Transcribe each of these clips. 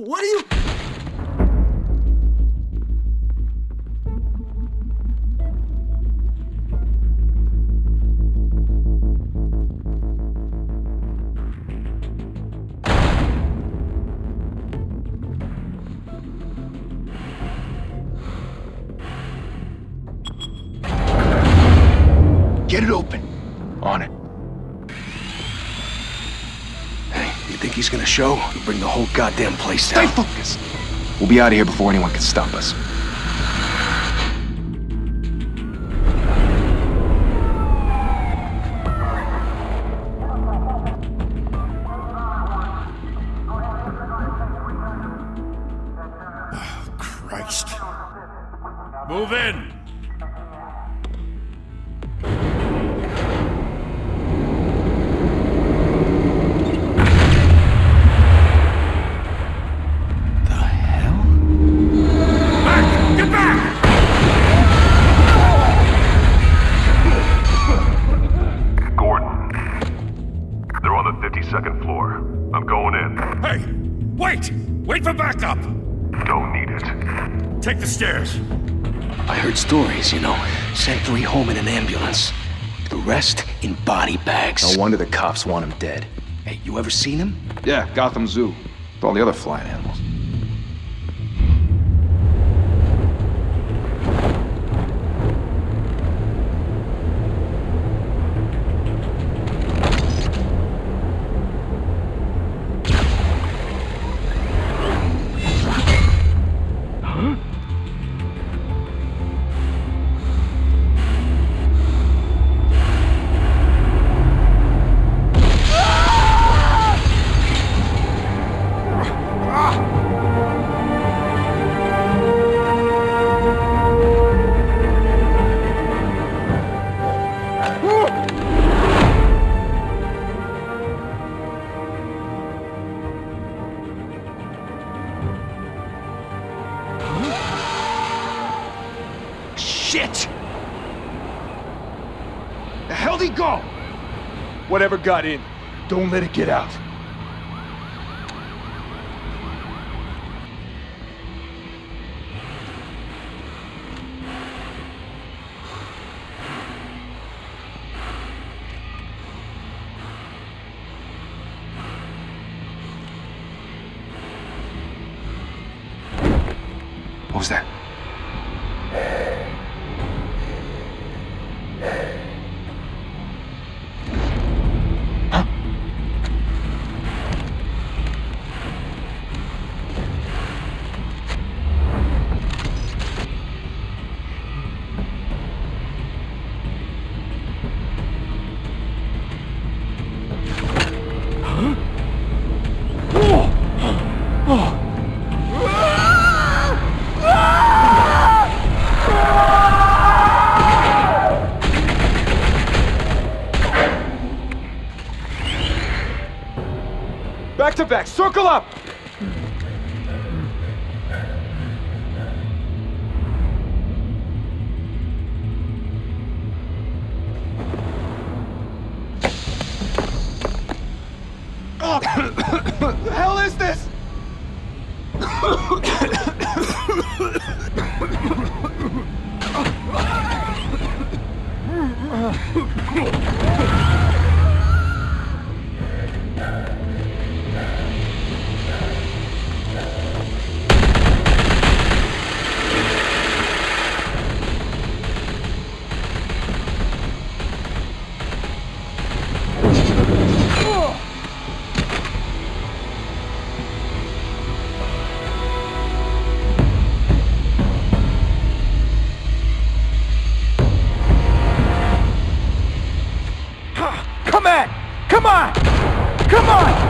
What are you... Get it open. On it. Hey, you think he's gonna show? He'll bring the whole goddamn place Stay down. focused. We'll be out of here before anyone can stop us. Christ. Move in! The hell? Back! Get back! Gordon. They're on the 52nd floor. I'm going in. Hey! Wait! Wait for backup! Don't need it. Take the stairs. I heard stories, you know. Sent 3 home in an ambulance. The rest in body bags. No wonder the cops want him dead. Hey, you ever seen him? Yeah, Gotham Zoo. With all the other flying animals. Shit! The hell'd he go? Whatever got in, don't let it get out. What was that? Huh? Back to back, circle up! Oh, the hell is this? Come on! Come on! Come on!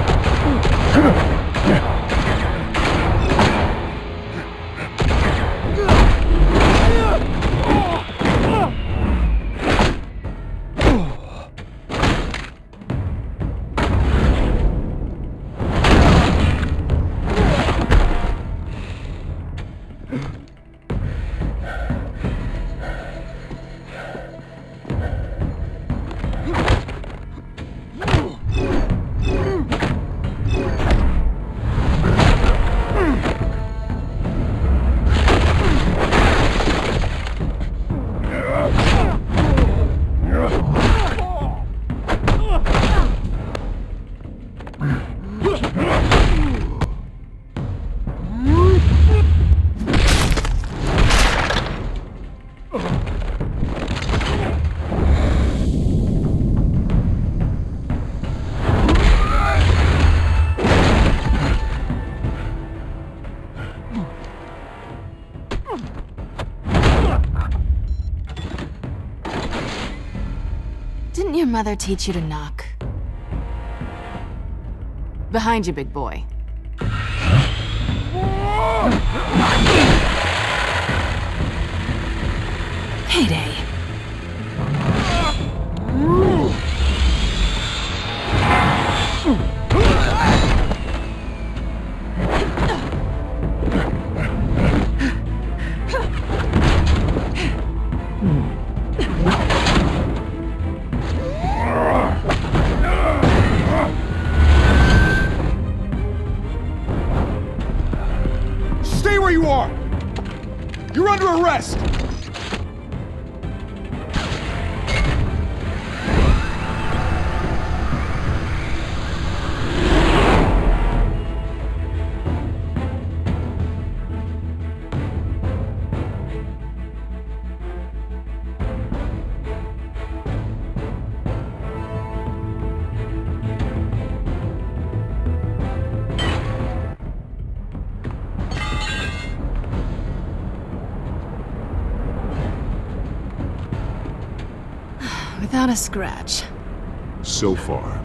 Didn't your mother teach you to knock? Behind you, big boy. Heyday. Stay where you are! You're under arrest! Without a scratch. So far.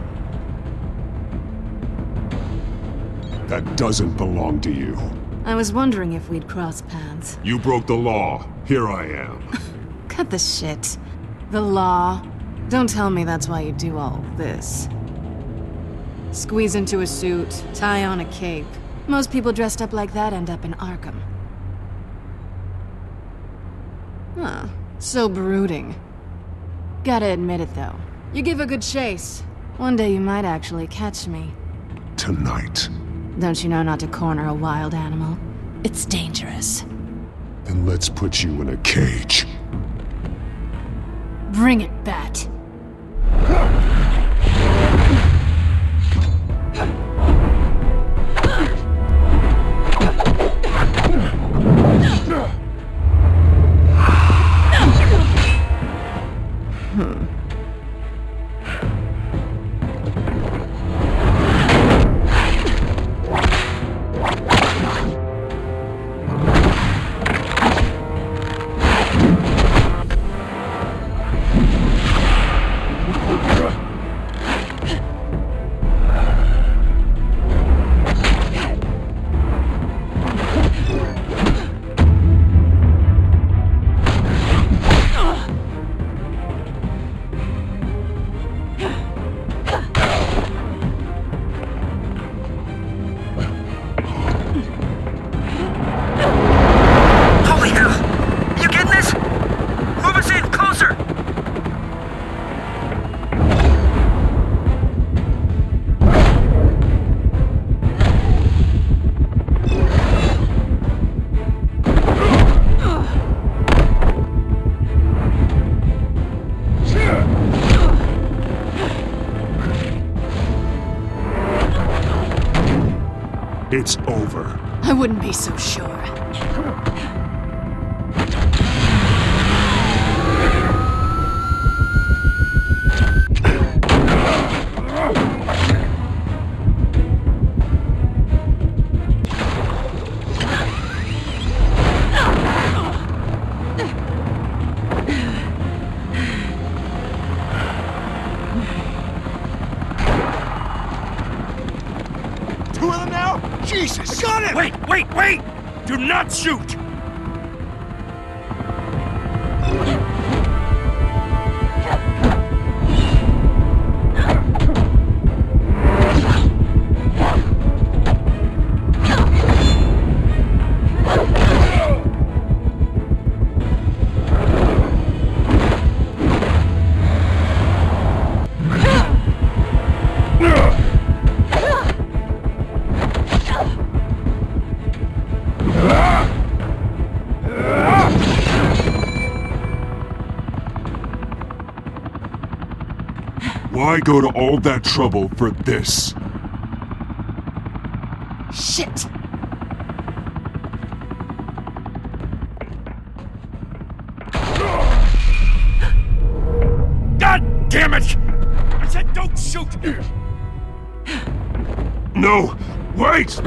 That doesn't belong to you. I was wondering if we'd cross paths. You broke the law. Here I am. Cut the shit. The law. Don't tell me that's why you do all this. Squeeze into a suit, tie on a cape. Most people dressed up like that end up in Arkham. Huh. So brooding. Gotta admit it, though. You give a good chase. One day you might actually catch me. Tonight. Don't you know not to corner a wild animal? It's dangerous. Then let's put you in a cage. Bring it, Bat. It's over. I wouldn't be so sure. Two of them now? Jesus! I got him! Wait! Do not shoot! Why go to all that trouble for this? Shit! God damn it! I said don't shoot! No! Wait!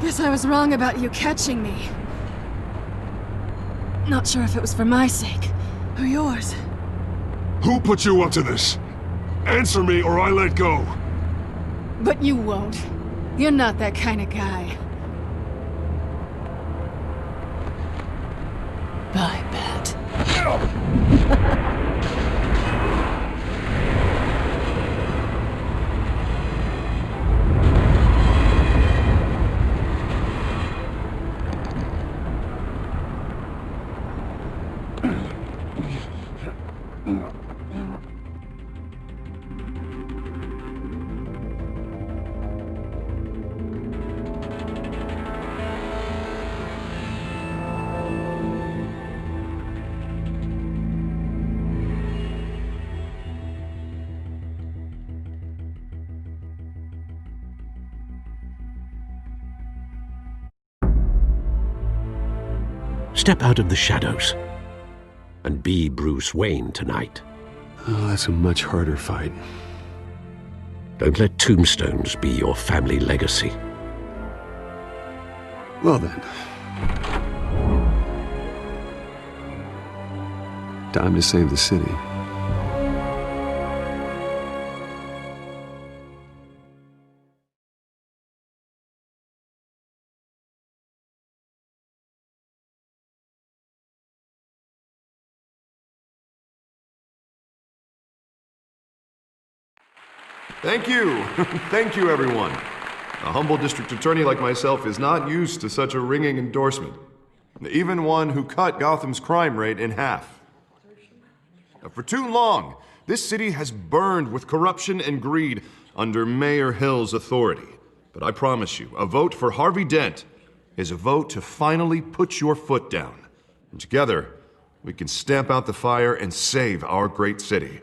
Guess I was wrong about you catching me. Not sure if it was for my sake, or yours. Who put you up to this? Answer me or I let go. But you won't. You're not that kind of guy. Bye, Pat. Step out of the shadows and be Bruce Wayne tonight. Oh, that's a much harder fight. Don't let tombstones be your family legacy. Well then. Time to save the city. Thank you. Thank you, everyone. A humble district attorney like myself is not used to such a ringing endorsement. Even one who cut Gotham's crime rate in half. For too long, this city has burned with corruption and greed under Mayor Hill's authority. But I promise you, a vote for Harvey Dent is a vote to finally put your foot down. And together, we can stamp out the fire and save our great city.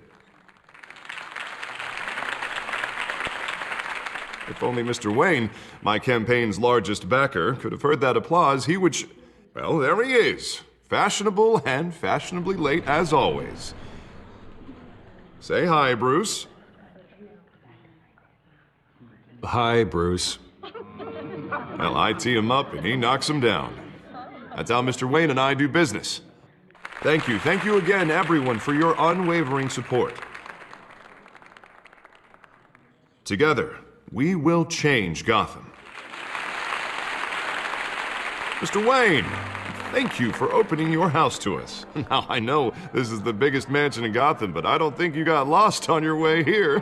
If only Mr. Wayne, my campaign's largest backer, could have heard that applause, he would well, there he is. Fashionable and fashionably late as always. Say hi, Bruce. Hi, Bruce. Well, I tee him up and he knocks him down. That's how Mr. Wayne and I do business. Thank you again, everyone, for your unwavering support. Together, we will change Gotham. Mr. Wayne, thank you for opening your house to us. Now, I know this is the biggest mansion in Gotham, but I don't think you got lost on your way here.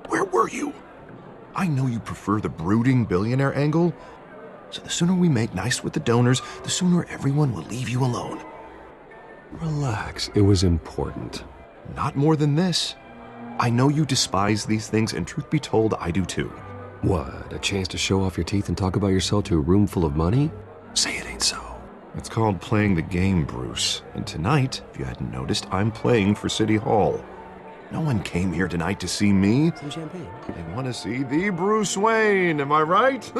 Where were you? I know you prefer the brooding billionaire angle, so the sooner we make nice with the donors, the sooner everyone will leave you alone. Relax, it was important. Not more than this. I know you despise these things, and truth be told, I do too. What, a chance to show off your teeth and talk about yourself to a room full of money? Say it ain't so. It's called playing the game, Bruce. And tonight, if you hadn't noticed, I'm playing for City Hall. No one came here tonight to see me. Some champagne. They want to see the Bruce Wayne, am I right?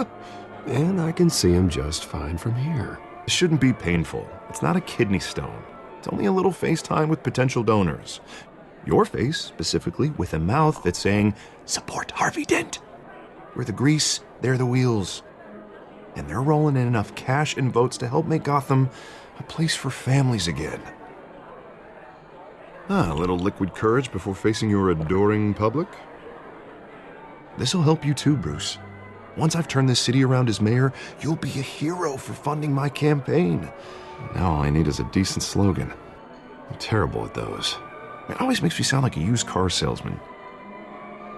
And I can see him just fine from here. It shouldn't be painful. It's not a kidney stone. It's only a little FaceTime with potential donors. Your face, specifically, with a mouth that's saying, support Harvey Dent. We're the grease, they're the wheels. And they're rolling in enough cash and votes to help make Gotham a place for families again. A little liquid courage before facing your adoring public. This'll help you too, Bruce. Once I've turned this city around as mayor, you'll be a hero for funding my campaign. Now all I need is a decent slogan. I'm terrible at those. It always makes me sound like a used car salesman.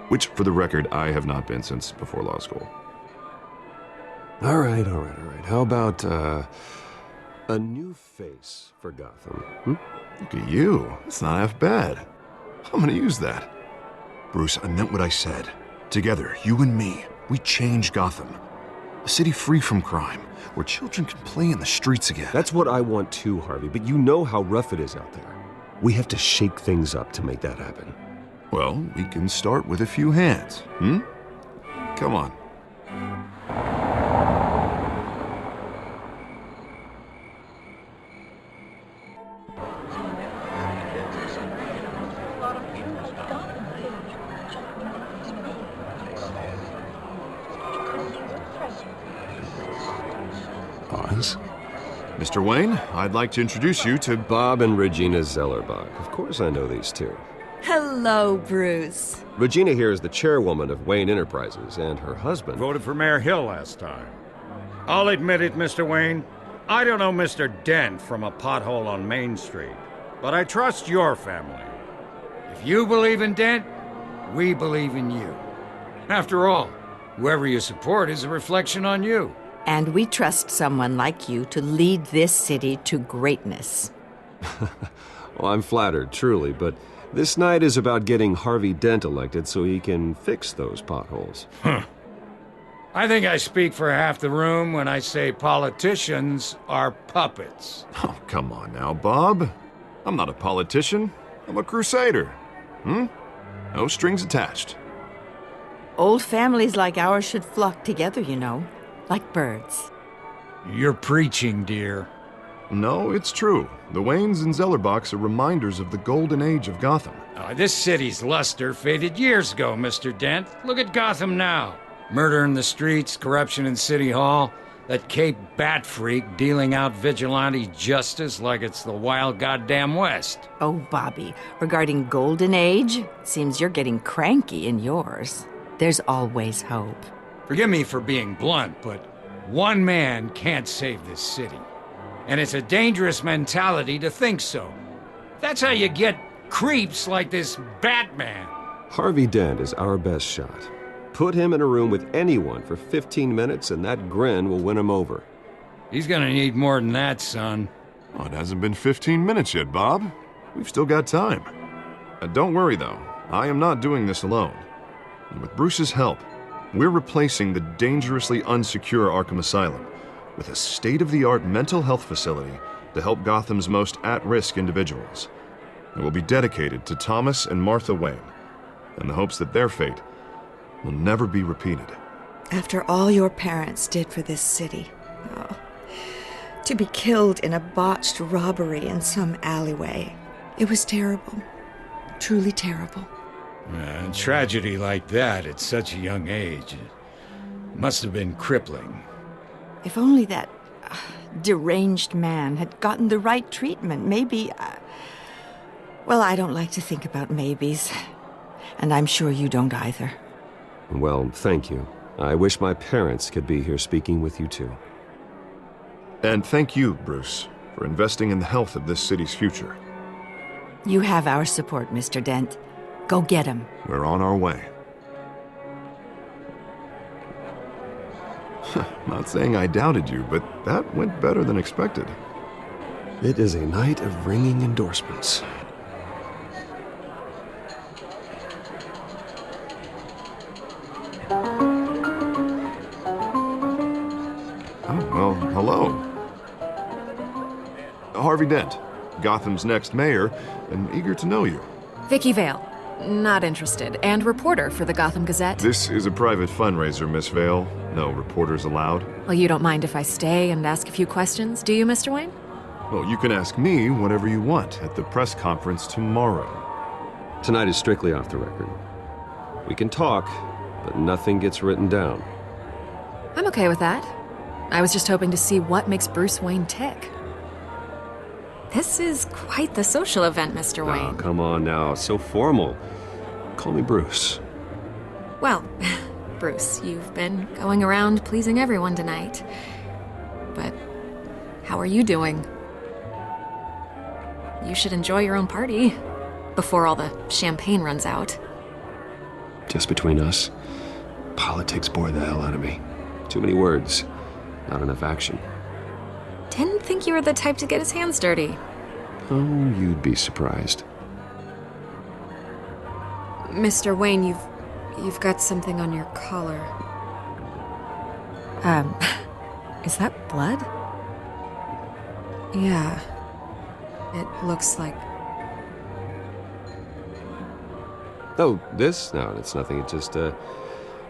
Which, for the record, I have not been since before law school. All right. How about, a new face for Gotham? Look at you. It's not half bad. I'm gonna use that. Bruce, I meant what I said. Together, you and me, we change Gotham. A city free from crime, where children can play in the streets again. That's what I want too, Harvey, but you know how rough it is out there. We have to shake things up to make that happen. Well, we can start with a few hands, Come on. Yes? Mr. Wayne, I'd like to introduce you to Bob and Regina Zellerbach. Of course I know these two. Hello, Bruce. Regina here is the chairwoman of Wayne Enterprises, and her husband... Voted for Mayor Hill last time. I'll admit it, Mr. Wayne. I don't know Mr. Dent from a pothole on Main Street, but I trust your family. If you believe in Dent, we believe in you. After all, whoever you support is a reflection on you. And we trust someone like you to lead this city to greatness. Well, I'm flattered, truly, but this night is about getting Harvey Dent elected so he can fix those potholes. I think I speak for half the room when I say politicians are puppets. Oh, come on now, Bob. I'm not a politician. I'm a crusader. No strings attached. Old families like ours should flock together, you know, like birds. You're preaching, dear. No, it's true. The Waynes and Zellerbachs are reminders of the golden age of Gotham. This city's luster faded years ago, Mr. Dent. Look at Gotham now. Murder in the streets, corruption in City Hall, that Cape Bat freak dealing out vigilante justice like it's the wild goddamn West. Oh, Bobby, regarding Golden Age, seems you're getting cranky in yours. There's always hope. Forgive me for being blunt, but one man can't save this city. And it's a dangerous mentality to think so. That's how you get creeps like this Batman. Harvey Dent is our best shot. Put him in a room with anyone for 15 minutes and that grin will win him over. He's gonna need more than that, son. Oh, it hasn't been 15 minutes yet, Bob. We've still got time. Don't worry, though. I am not doing this alone. And with Bruce's help, we're replacing the dangerously unsecure Arkham Asylum with a state-of-the-art mental health facility to help Gotham's most at-risk individuals. It will be dedicated to Thomas and Martha Wayne, in the hopes that their fate will never be repeated. After all your parents did for this city, to be killed in a botched robbery in some alleyway, it was terrible. Truly terrible. A tragedy like that at such a young age must have been crippling. If only that deranged man had gotten the right treatment, maybe... well, I don't like to think about maybes. And I'm sure you don't either. Well, thank you. I wish my parents could be here speaking with you too. And thank you, Bruce, for investing in the health of this city's future. You have our support, Mr. Dent. Go get him. We're on our way. Not saying I doubted you, but that went better than expected. It is a night of ringing endorsements. Oh, well, hello. Harvey Dent, Gotham's next mayor, and eager to know you. Vicky Vale. Not interested. And reporter for the Gotham Gazette. This is a private fundraiser, Miss Vale. No reporters allowed. Well, you don't mind if I stay and ask a few questions, do you, Mr. Wayne? Well, you can ask me whatever you want at the press conference tomorrow. Tonight is strictly off the record. We can talk, but nothing gets written down. I'm okay with that. I was just hoping to see what makes Bruce Wayne tick. This is quite the social event, Mr. Wayne. Oh, come on now. So formal. Call me Bruce. Well, Bruce, you've been going around pleasing everyone tonight. But how are you doing? You should enjoy your own party before all the champagne runs out. Just between us, politics bore the hell out of me. Too many words, not enough action. Didn't think you were the type to get his hands dirty. Oh, you'd be surprised. Mr. Wayne, you've got something on your collar. Is that blood? Yeah. It looks like... Oh, this? No, it's nothing. It just,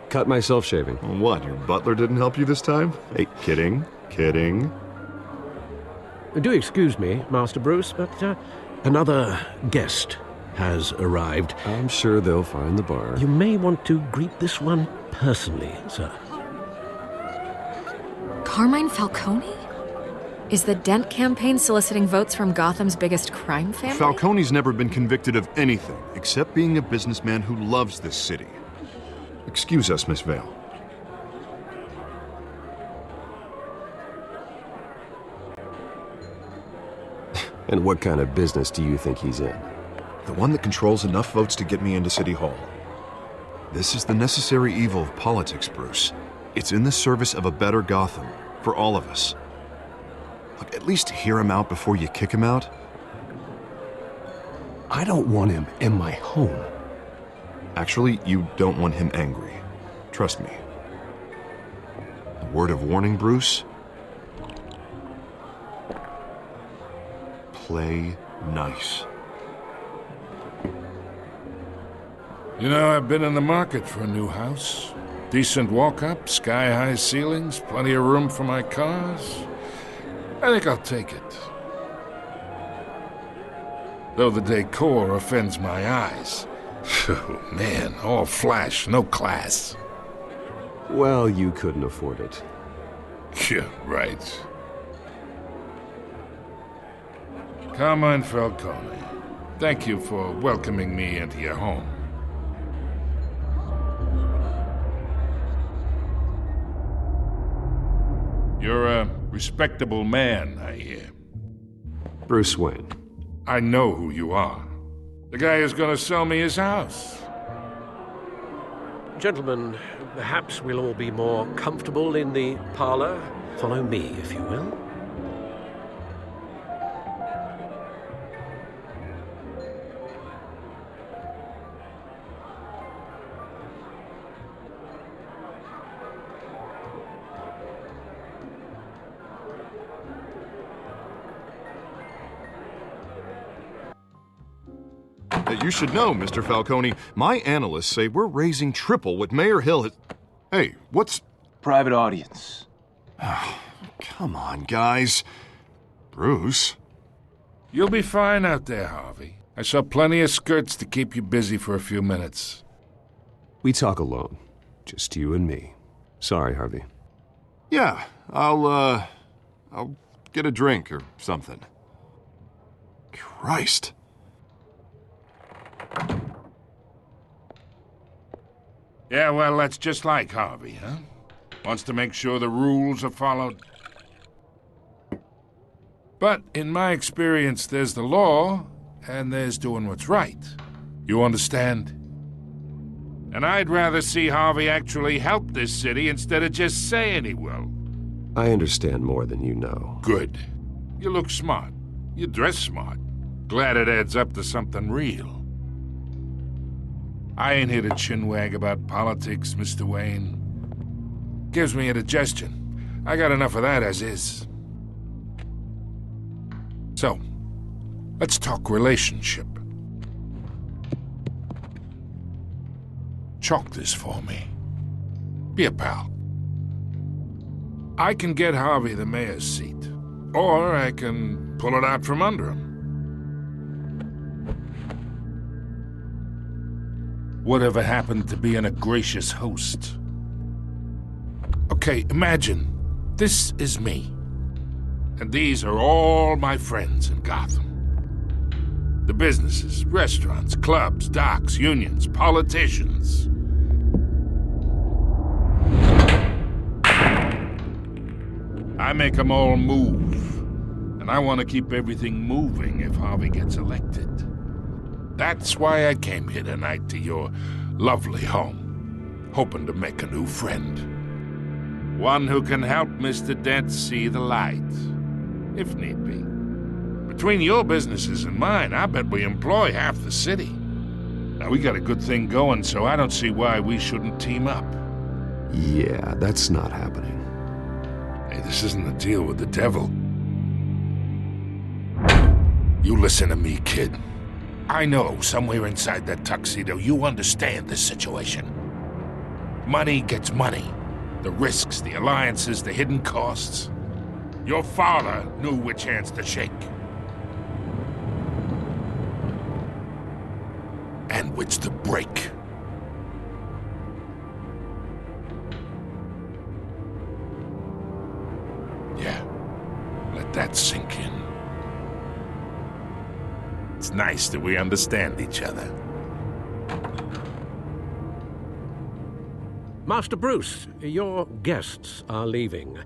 cut myself shaving. What, your butler didn't help you this time? Hey, kidding. Do excuse me, Master Bruce, but another guest has arrived. I'm sure they'll find the bar. You may want to greet this one personally, sir. Carmine Falcone? Is the Dent campaign soliciting votes from Gotham's biggest crime family? Falcone's never been convicted of anything except being a businessman who loves this city. Excuse us, Miss Vale. And what kind of business do you think he's in? The one that controls enough votes to get me into City Hall. This is the necessary evil of politics, Bruce. It's in the service of a better Gotham, for all of us. Look, at least hear him out before you kick him out. I don't want him in my home. Actually, you don't want him angry. Trust me. A word of warning, Bruce? Play nice. You know, I've been in the market for a new house. Decent walk-up, sky-high ceilings, plenty of room for my cars. I think I'll take it. Though the decor offends my eyes. Oh, man, all flash, no class. Well, you couldn't afford it. Yeah, right. Carmine Falcone, thank you for welcoming me into your home. You're a respectable man, I hear. Bruce Wayne. I know who you are. The guy who's gonna sell me his house. Gentlemen, perhaps we'll all be more comfortable in the parlor. Follow me, if you will. You should know, Mr. Falcone, my analysts say we're raising triple what Mayor Hill has... Hey, what's... Private audience. Come on, guys. Bruce? You'll be fine out there, Harvey. I saw plenty of skirts to keep you busy for a few minutes. We talk alone. Just you and me. Sorry, Harvey. Yeah, I'll get a drink or something. Christ. Yeah, well, that's just like Harvey, huh? Wants to make sure the rules are followed. But in my experience, there's the law, and there's doing what's right. You understand? And I'd rather see Harvey actually help this city instead of just saying he will. I understand more than you know. Good. You look smart. You dress smart. Glad it adds up to something real. I ain't here to chinwag about politics, Mr. Wayne. Gives me indigestion. I got enough of that as is. So, let's talk relationship. Chalk this for me. Be a pal. I can get Harvey the mayor's seat, or I can pull it out from under him. Whatever happened to being a gracious host? Okay, imagine, this is me. And these are all my friends in Gotham. The businesses, restaurants, clubs, docks, unions, politicians. I make them all move. And I want to keep everything moving if Harvey gets elected. That's why I came here tonight to your lovely home, hoping to make a new friend. One who can help Mr. Dent see the light, if need be. Between your businesses and mine, I bet we employ half the city. Now, we got a good thing going, so I don't see why we shouldn't team up. Yeah, that's not happening. Hey, this isn't a deal with the devil. You listen to me, kid. I know, somewhere inside that tuxedo, you understand this situation. Money gets money. The risks, the alliances, the hidden costs. Your father knew which hands to shake. And which to break. Yeah, let let that sink in. It's nice that we understand each other. Master Bruce, your guests are leaving.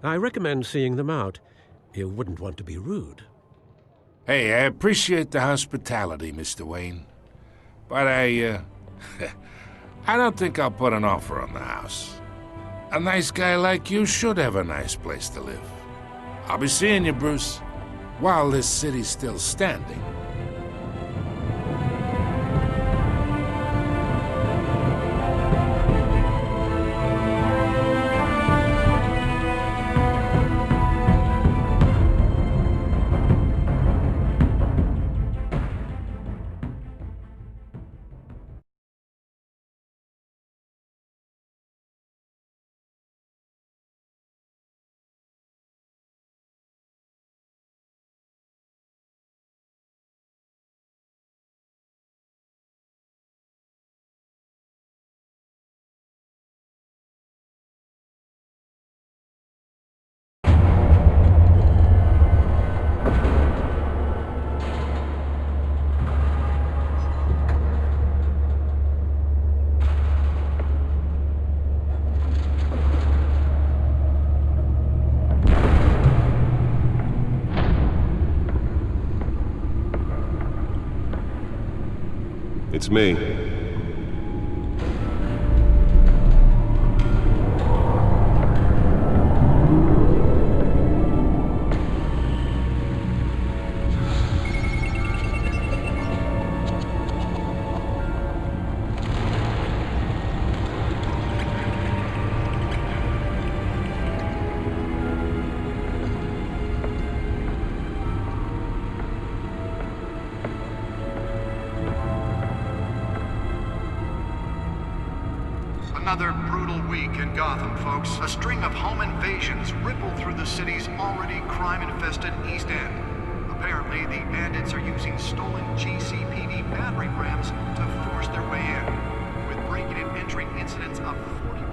I recommend seeing them out. You wouldn't want to be rude. Hey, I appreciate the hospitality, Mr. Wayne. But I don't think I'll put an offer on the house. A nice guy like you should have a nice place to live. I'll be seeing you, Bruce, while this city's still standing. It's me. Another brutal week in Gotham, folks. A string of home invasions rippled through the city's already crime-infested East End. Apparently, the bandits are using stolen GCPD battering rams to force their way in, with breaking and entering incidents up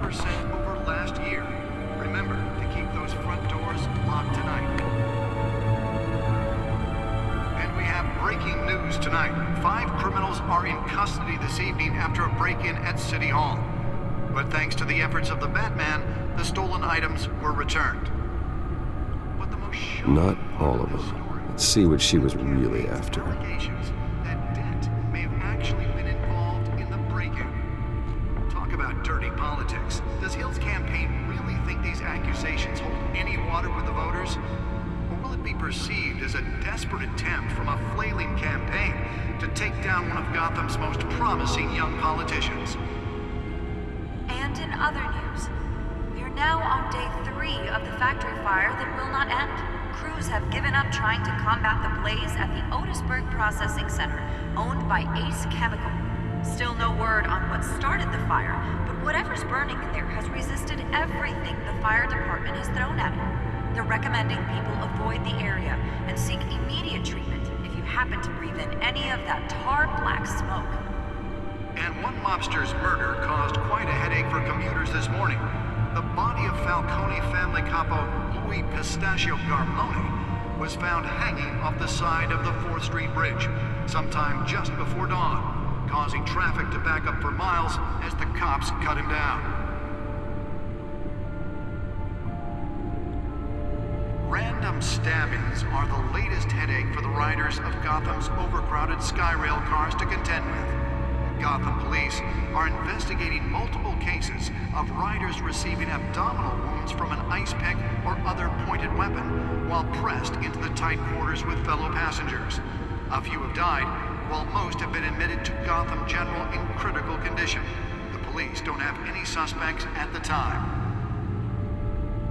40% over last year. Remember to keep those front doors locked tonight. And we have breaking news tonight. 5 criminals are in custody this evening after a break-in at City Hall. But thanks to the efforts of the Batman, the stolen items were returned. But the most Not all of them. Let's see what she was really after. allegations that Dent may have actually been involved in the break-in. Talk about dirty politics. Does Hill's campaign really think these accusations hold any water with the voters? Or will it be perceived as a desperate attempt from a flailing campaign to take down one of Gotham's most promising young politicians? And in other news, we are now on day 3 of the factory fire that will not end. Crews have given up trying to combat the blaze at the Otisburg Processing Center, owned by Ace Chemical. Still no word on what started the fire, but whatever's burning in there has resisted everything the fire department has thrown at it. They're recommending people avoid the area and seek immediate treatment if you happen to breathe in any of that tar black smoke. And one mobster's murder caused quite a headache for commuters this morning. The body of Falcone family capo Louis Pistachio Garmone was found hanging off the side of the 4th Street Bridge sometime just before dawn, causing traffic to back up for miles as the cops cut him down. Random stabbings are the latest headache for the riders of Gotham's overcrowded Skyrail cars to contend with. Gotham police are investigating multiple cases of riders receiving abdominal wounds from an ice pick or other pointed weapon while pressed into the tight quarters with fellow passengers. A few have died, while most have been admitted to Gotham General in critical condition. The police don't have any suspects at the time.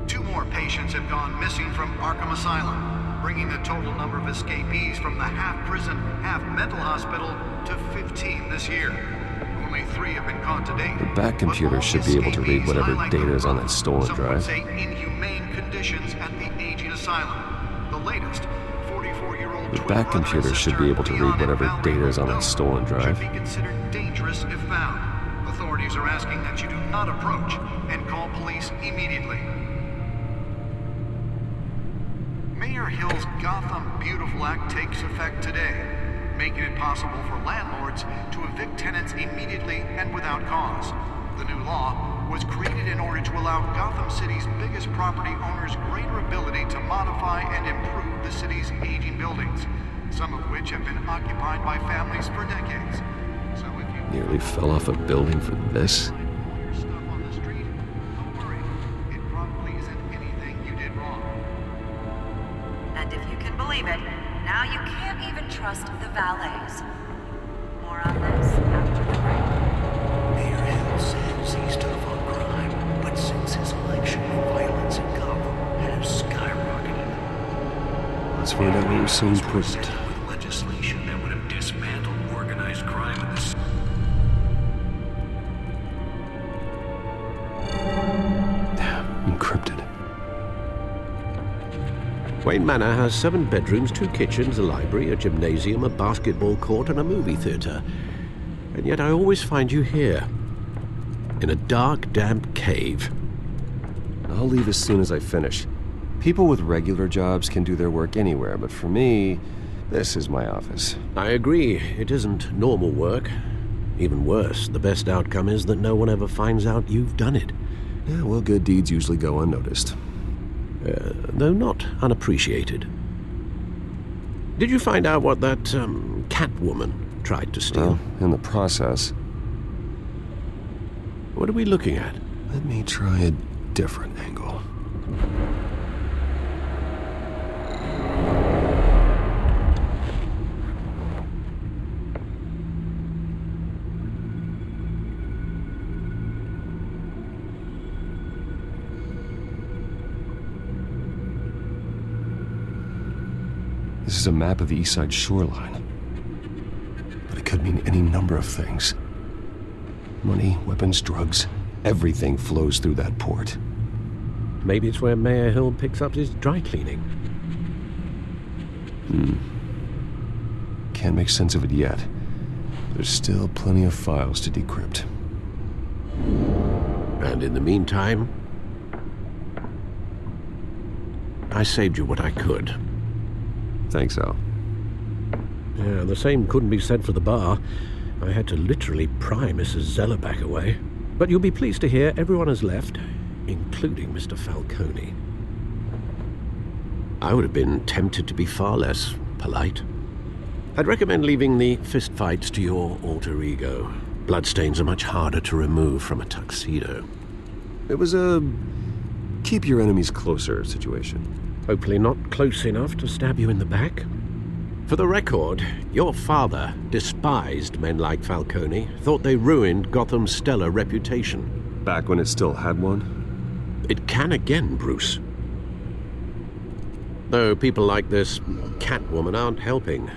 2 more patients have gone missing from Arkham Asylum, bringing the total number of escapees from the half-prison, half-mental hospital to 15 this year. Only 3 have been caught to date. The back computer should be able to read whatever data is on that stolen some would drive. say inhumane conditions at the aging asylum. The latest, 44-year-old The back computer should be able to read whatever data is on that stolen drive. should be considered dangerous if found. Authorities are asking that you do not approach and call police immediately. Mayor Mayor Hill's Gotham Beautiful Act takes effect today, making it possible for landlords to evict tenants immediately and without cause. The new law was created in order to allow Gotham City's biggest property owners greater ability to modify and improve the city's aging buildings, some of which have been occupied by families for decades. So if you Nearly fell off a building for this? your stuff on the street, don't worry. It probably isn't anything you did wrong. And if you can believe it, now you can't even trust the valets. More on this after the break. Mayor Hill says he's tough on crime, but since his election, violence in Gotham has skyrocketed. Let's find out what was so important. With legislation that would have dismantled organized crime in this. Encrypted. Wayne Manor has 7 bedrooms, 2 kitchens, a library, a gymnasium, a basketball court, and a movie theater. And yet I always find you here, in a dark, damp cave. I'll leave as soon as I finish. People with regular jobs can do their work anywhere, but for me, this is my office. I agree, it isn't normal work. Even worse, the best outcome is that no one ever finds out you've done it. Yeah, well, good deeds usually go unnoticed. Though not unappreciated. Did you find out what that, Catwoman tried to steal? Well, in the process. What are we looking at? Let me try a different angle. This is a map of the East Side shoreline. But it could mean any number of things. Money, weapons, drugs, everything flows through that port. Maybe it's where Mayor Hill picks up his dry cleaning. Can't make sense of it yet. There's still plenty of files to decrypt. And in the meantime, I saved you what I could. Thanks, Al. Yeah, the same couldn't be said for the bar. I had to literally pry Mrs. Zellerback away. But you'll be pleased to hear everyone has left, including Mr. Falcone. I would have been tempted to be far less polite. I'd recommend leaving the fistfights to your alter ego. Bloodstains are much harder to remove from a tuxedo. It was a keep your enemies closer situation. Hopefully not close enough to stab you in the back. For the record, your father despised men like Falcone, thought they ruined Gotham's stellar reputation. Back when it still had one? It can again, Bruce. Though people like this Catwoman aren't helping.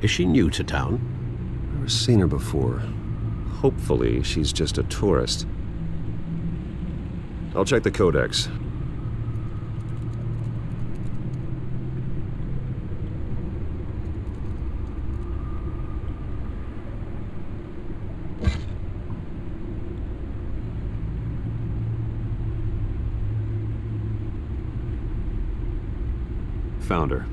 Is she new to town? Never seen her before. Hopefully, she's just a tourist. I'll check the codex. Found her.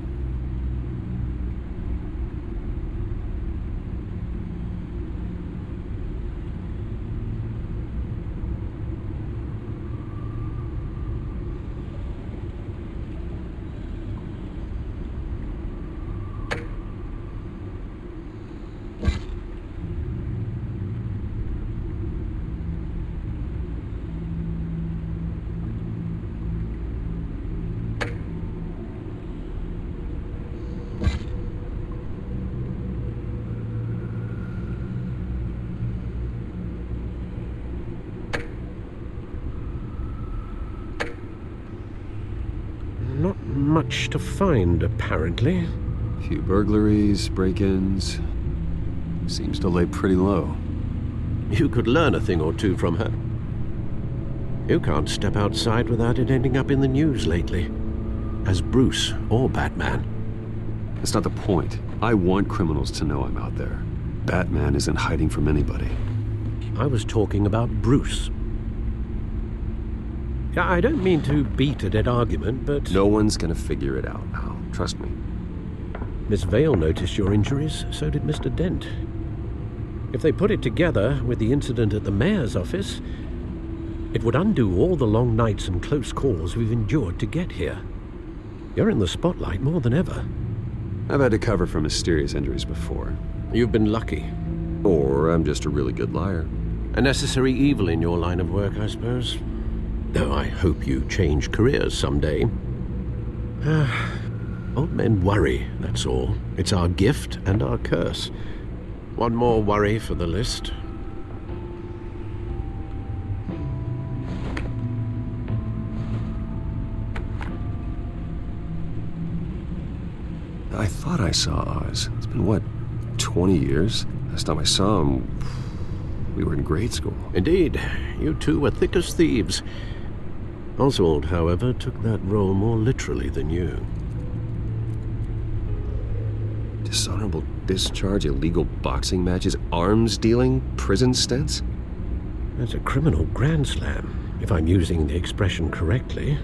Not much to find, apparently. Few burglaries, break-ins. Seems to lay pretty low. You could learn a thing or two from her. You can't step outside without it ending up in the news lately. As Bruce or Batman. That's not the point. I want criminals to know I'm out there. Batman isn't hiding from anybody. I was talking about Bruce. I don't mean to beat a dead argument, but... No one's gonna figure it out, Al. Trust me. Miss Vale noticed your injuries, so did Mr. Dent. If they put it together with the incident at the mayor's office, it would undo all the long nights and close calls we've endured to get here. You're in the spotlight more than ever. I've had to cover for mysterious injuries before. You've been lucky. Or I'm just a really good liar. A necessary evil in your line of work, I suppose. Though I hope you change careers someday. Old men worry, that's all. It's our gift and our curse. One more worry for the list. I thought I saw Oz. It's been, what, 20 years? Last time I saw him, we were in grade school. Indeed. You two were thick as thieves. Oswald, however, took that role more literally than you. Dishonorable discharge, illegal boxing matches, arms dealing, prison stints? That's a criminal grand slam, if I'm using the expression correctly.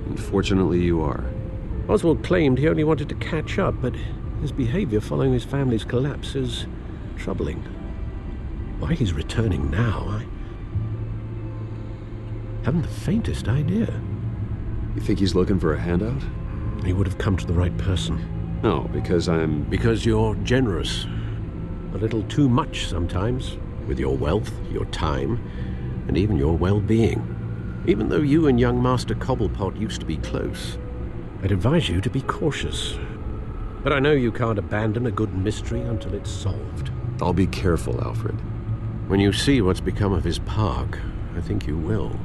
Unfortunately, you are. Oswald claimed he only wanted to catch up, but his behavior following his family's collapse is troubling. Why he's returning now, I haven't the faintest idea. You think he's looking for a handout? He would have come to the right person. No, because I'm... Because you're generous. A little too much sometimes, with your wealth, your time, and even your well-being. Even though you and young Master Cobblepot used to be close, I'd advise you to be cautious. But I know you can't abandon a good mystery until it's solved. I'll be careful, Alfred. When you see what's become of his park, I think you will.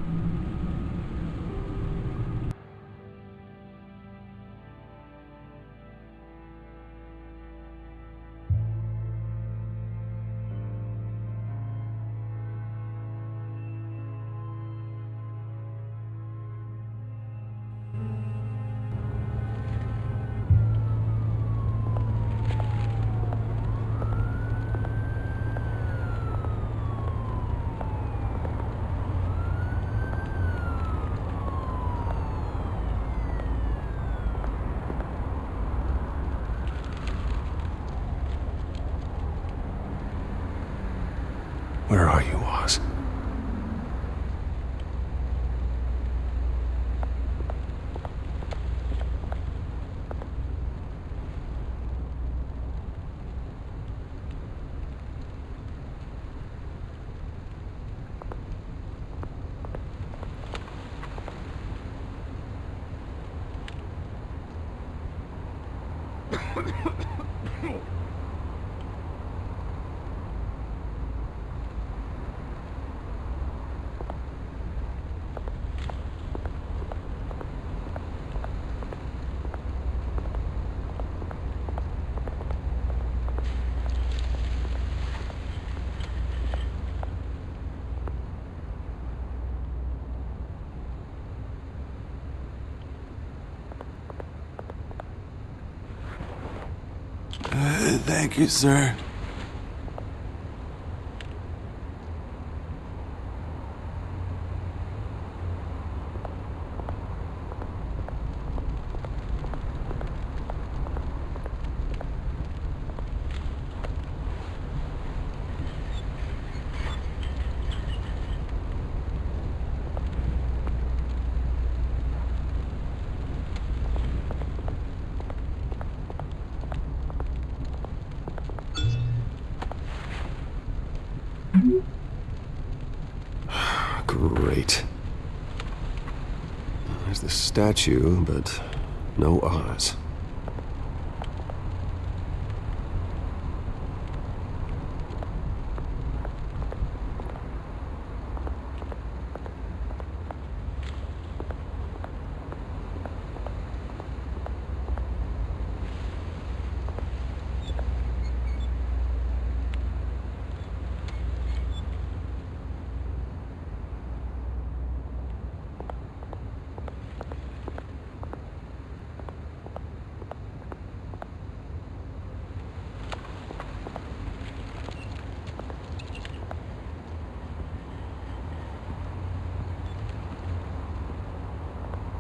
Where are you, Oz? Thank you, sir. Great. There's the statue, but no Oz.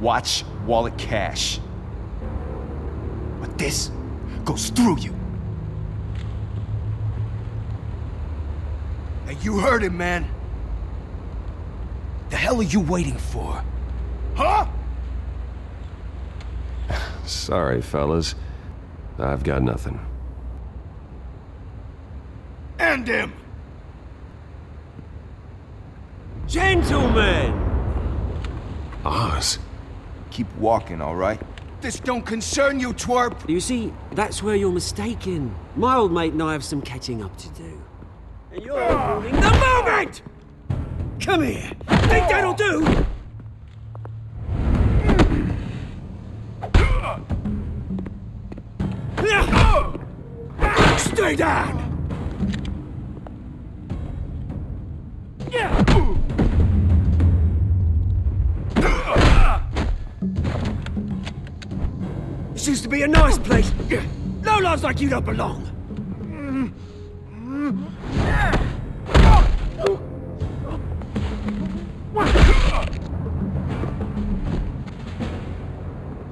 Watch, wallet, cash. But this goes through you. Hey, you heard him, man. The hell are you waiting for? Huh? Sorry, fellas. I've got nothing. End him! Gentlemen! Oz. Keep walking, all right? This don't concern you, twerp! You see, that's where you're mistaken. My old mate and I have some catching up to do. And you're ruining the moment! Come here! Think that'll do? Stay down! This used to be a nice place. No lads like you don't belong.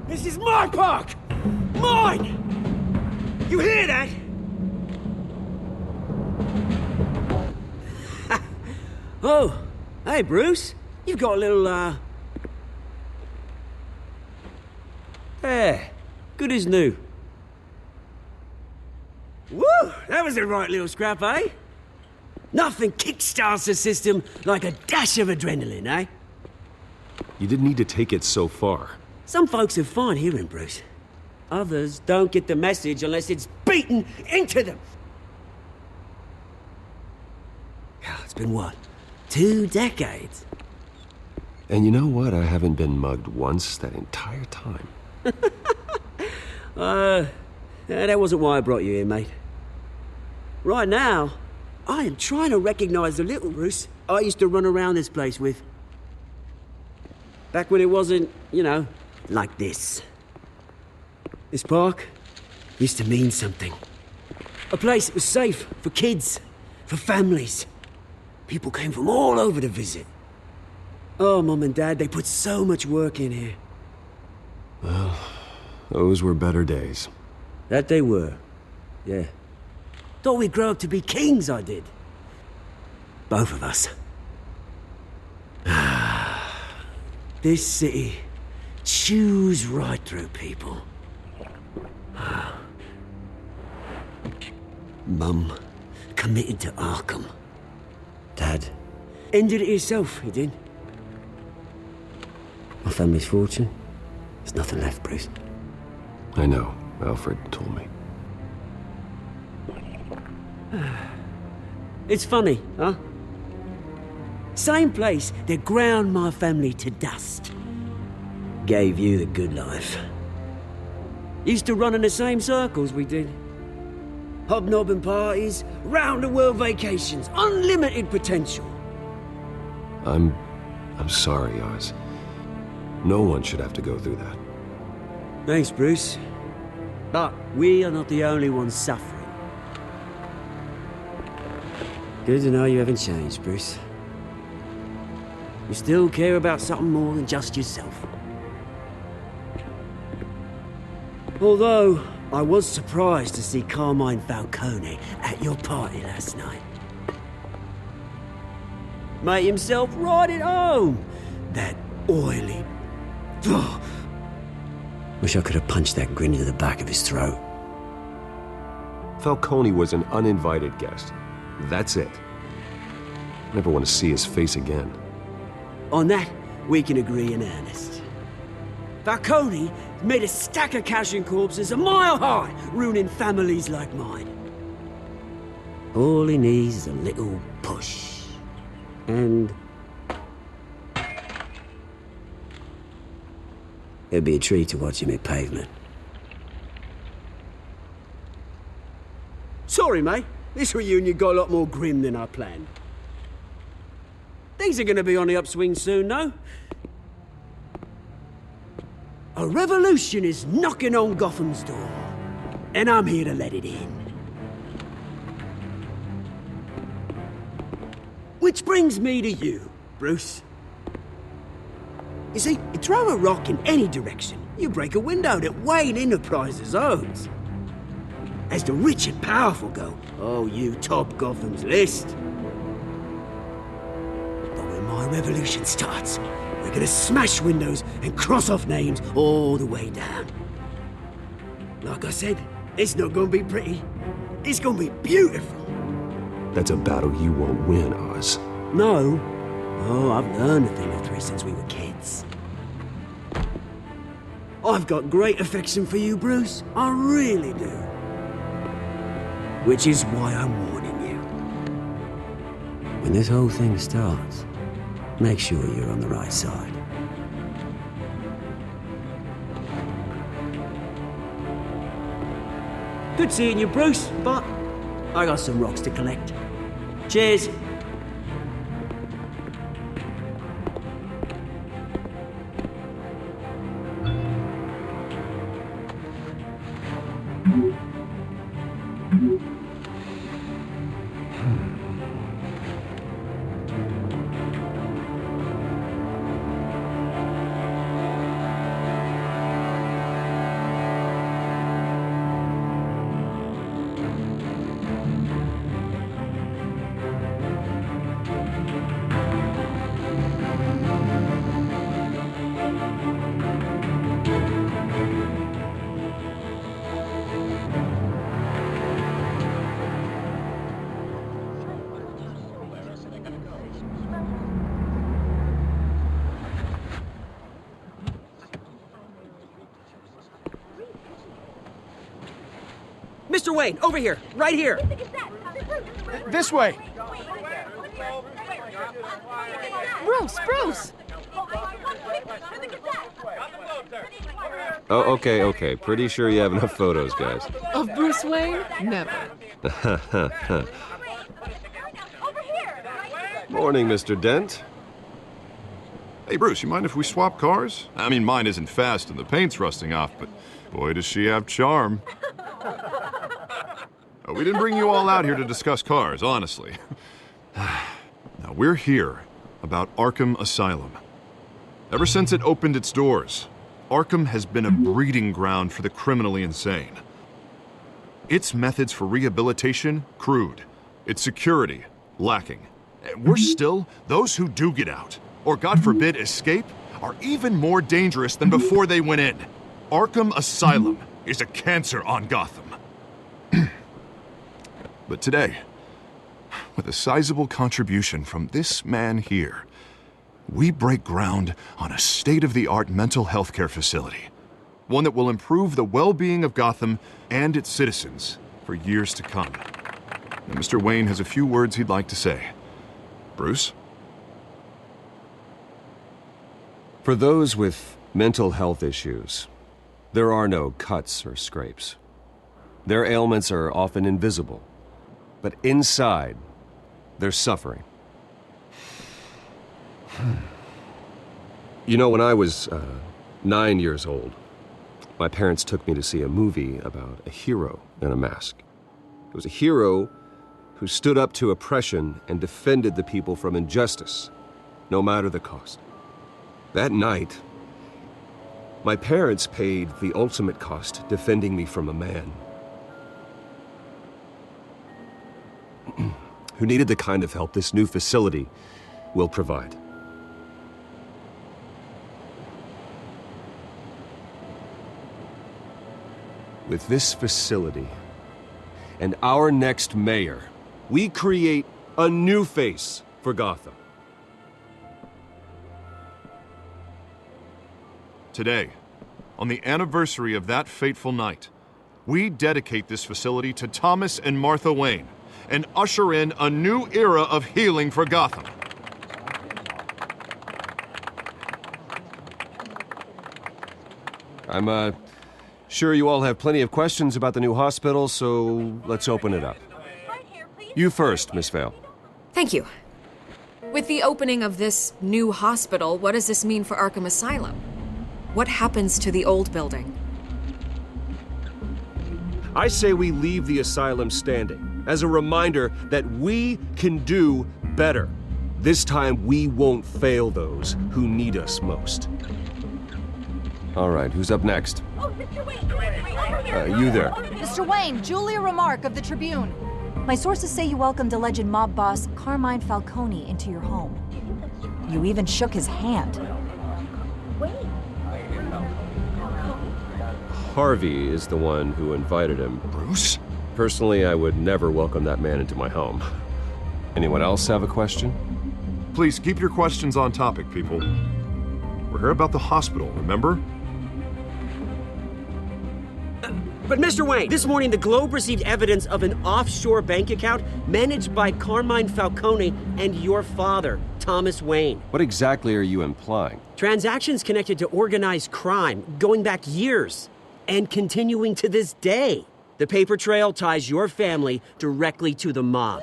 This is my park! Mine! You hear that? Oh, hey Bruce. You've got a little, There. Good as new. Woo! That was a right little scrap, eh? Nothing kickstarts the system like a dash of adrenaline, eh? You didn't need to take it so far. Some folks are fine hearing, Bruce. Others don't get the message unless it's beaten into them. It's been what? 2 decades? And you know what? I haven't been mugged once that entire time. That wasn't why I brought you here, mate. Right now, I am trying to recognize the little Bruce I used to run around this place with. Back when it wasn't, you know, like this. This park used to mean something. A place that was safe for kids, for families. People came from all over to visit. Oh, Mum and Dad, they put so much work in here. Well, those were better days. That they were, yeah. Thought we'd grow up to be kings, I did. Both of us. This city chews right through people. Mum committed to Arkham. Dad ended it himself, he did. My family's fortune, there's nothing left, Bruce. I know. Alfred told me. It's funny, huh? Same place that ground my family to dust. Gave you the good life. Used to run in the same circles we did. Hobnobbing parties, round-the-world vacations, unlimited potential. I'm sorry, Oz. No one should have to go through that. Thanks, Bruce. But we are not the only ones suffering. Good to know you haven't changed, Bruce. You still care about something more than just yourself. Although, I was surprised to see Carmine Falcone at your party last night. Made himself right at home. That oily... Ugh. Wish I could have punched that grin into the back of his throat. Falcone was an uninvited guest. That's it. Never want to see his face again. On that, we can agree in earnest. Falcone made a stack of cash and corpses a mile high, ruining families like mine. All he needs is a little push. And... it'd be a treat to watch him hit pavement. Sorry, mate. This reunion got a lot more grim than I planned. Things are gonna be on the upswing soon, no? A revolution is knocking on Gotham's door, and I'm here to let it in. Which brings me to you, Bruce. You see, you throw a rock in any direction, you break a window that Wayne Enterprises owns. As the rich and powerful go, oh, you top Gotham's list. But when my revolution starts, we're gonna smash windows and cross off names all the way down. Like I said, it's not gonna be pretty. It's gonna be beautiful. That's a battle you won't win, Oz. No. Oh, I've learned a thing or three since we were kids. I've got great affection for you, Bruce. I really do. Which is why I'm warning you. When this whole thing starts, make sure you're on the right side. Good seeing you, Bruce, but I got some rocks to collect. Cheers. Mr. Wayne, over here, right here. This way. Bruce! Oh, okay. Pretty sure you have enough photos, guys. Of Bruce Wayne? Never. Morning, Mr. Dent. Hey, Bruce, you mind if we swap cars? I mean, mine isn't fast and the paint's rusting off, but boy, does she have charm. We didn't bring you all out here to discuss cars, honestly. Now, we're here about Arkham Asylum. Ever since it opened its doors, Arkham has been a breeding ground for the criminally insane. Its methods for rehabilitation, crude. Its security, lacking. Worse still, those who do get out, or God forbid escape, are even more dangerous than before they went in. Arkham Asylum is a cancer on Gotham. But today, with a sizable contribution from this man here, we break ground on a state-of-the-art mental health care facility. One that will improve the well-being of Gotham and its citizens for years to come. And Mr. Wayne has a few words he'd like to say. Bruce? For those with mental health issues, there are no cuts or scrapes. Their ailments are often invisible, but inside, they're suffering. You know, when I was 9 years old, my parents took me to see a movie about a hero in a mask. It was a hero who stood up to oppression and defended the people from injustice, no matter the cost. That night, my parents paid the ultimate cost defending me from a man who needed the kind of help this new facility will provide. With this facility and our next mayor, we create a new face for Gotham. Today, on the anniversary of that fateful night, we dedicate this facility to Thomas and Martha Wayne and usher in a new era of healing for Gotham. I'm sure you all have plenty of questions about the new hospital, so let's open it up. You first, Miss Vale. Thank you. With the opening of this new hospital, what does this mean for Arkham Asylum? What happens to the old building? I say we leave the asylum standing as a reminder that we can do better. This time, we won't fail those who need us most. All right, who's up next? You there. Mr. Wayne, Julia Remark of the Tribune. My sources say you welcomed alleged mob boss Carmine Falcone into your home. You even shook his hand. Harvey is the one who invited him. Bruce? Personally, I would never welcome that man into my home. Anyone else have a question? Please keep your questions on topic, people. We're here about the hospital, remember? But Mr. Wayne, this morning the Globe received evidence of an offshore bank account managed by Carmine Falcone and your father, Thomas Wayne. What exactly are you implying? Transactions connected to organized crime going back years and continuing to this day. The paper trail ties your family directly to the mob.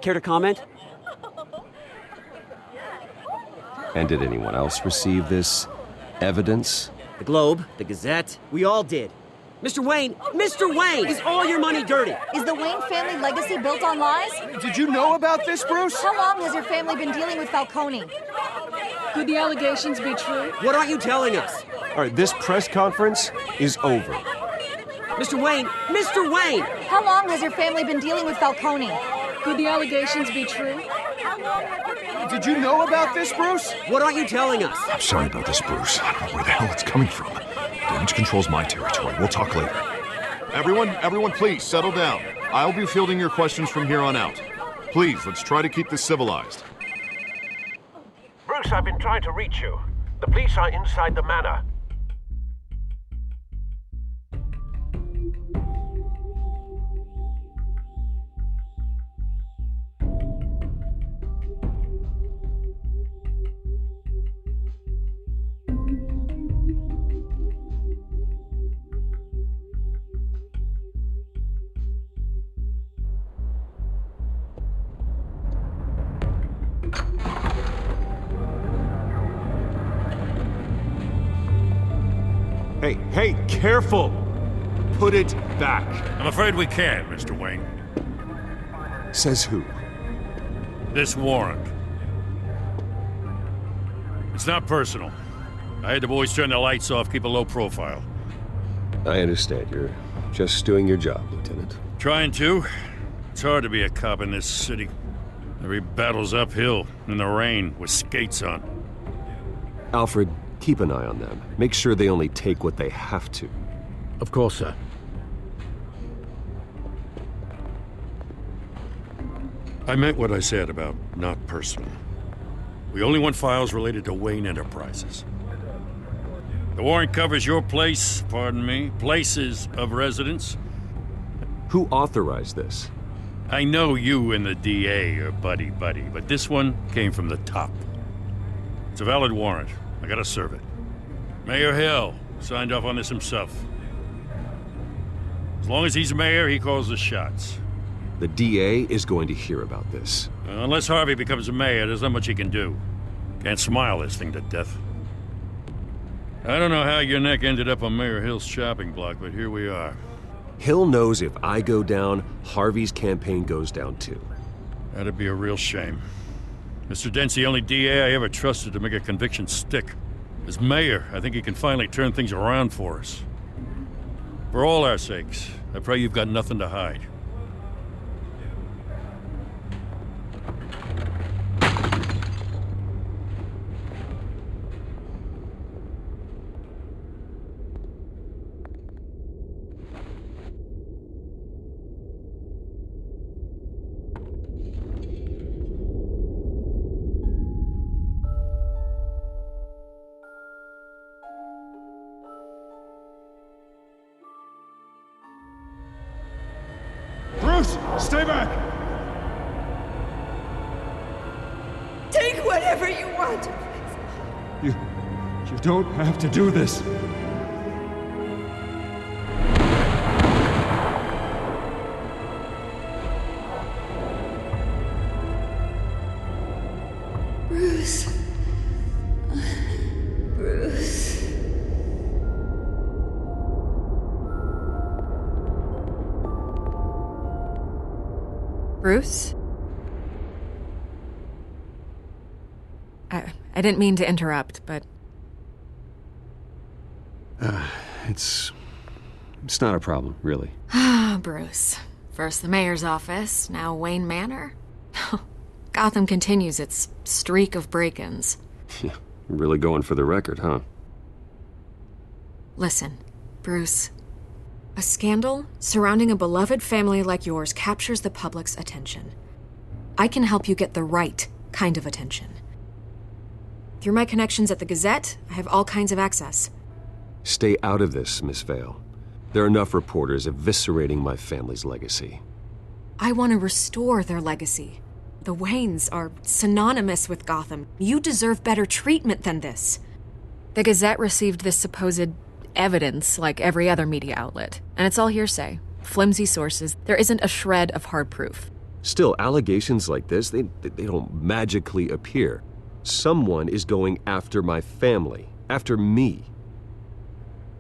Care to comment? And did anyone else receive this evidence? The Globe, the Gazette, we all did. Mr. Wayne, is all your money dirty? Is the Wayne family legacy built on lies? Did you know about this, Bruce? How long has your family been dealing with Falcone? Could the allegations be true? What aren't you telling us? All right, this press conference is over. Mr. Wayne! How long has your family been dealing with Falcone? Could the allegations be true? Did you know about this, Bruce? What aren't you telling us? I'm sorry about this, Bruce. I don't know where the hell it's coming from. Damage control's my territory. We'll talk later. Everyone, please settle down. I'll be fielding your questions from here on out. Please, let's try to keep this civilized. Bruce, I've been trying to reach you. The police are inside the manor. Hey, careful! Put it back. I'm afraid we can't, Mr. Wayne. Says who? This warrant. It's not personal. I had the boys turn the lights off, keep a low profile. I understand. You're just doing your job, Lieutenant. Trying to. It's hard to be a cop in this city. Every battle's uphill, in the rain, with skates on. Alfred, keep an eye on them. Make sure they only take what they have to. Of course, sir. I meant what I said about not personal. We only want files related to Wayne Enterprises. The warrant covers your place, pardon me, places of residence. Who authorized this? I know you and the DA are buddy-buddy, but this one came from the top. It's a valid warrant. I gotta serve it. Mayor Hill signed off on this himself. As long as he's mayor, he calls the shots. The DA is going to hear about this. Unless Harvey becomes a mayor, there's not much he can do. Can't smile this thing to death. I don't know how your neck ended up on Mayor Hill's shopping block, but here we are. Hill knows if I go down, Harvey's campaign goes down too. That'd be a real shame. Mr. Dent's the only DA I ever trusted to make a conviction stick. As mayor, I think he can finally turn things around for us. For all our sakes, I pray you've got nothing to hide. Bruce, stay back! Take whatever you want. You don't have to do this. Bruce. Bruce. Bruce? I didn't mean to interrupt, but... It's not a problem, really. Ah, Bruce. First the mayor's office, now Wayne Manor. Gotham continues its streak of break-ins. Yeah, really going for the record, huh? Listen, Bruce. A scandal surrounding a beloved family like yours captures the public's attention. I can help you get the right kind of attention. Through my connections at the Gazette, I have all kinds of access. Stay out of this, Miss Vale. There are enough reporters eviscerating my family's legacy. I want to restore their legacy. The Waynes are synonymous with Gotham. You deserve better treatment than this. The Gazette received this supposed evidence like every other media outlet, and it's all hearsay. Flimsy sources. There isn't a shred of hard proof. Still, allegations like this, they don't magically appear. Someone is going after my family, after me.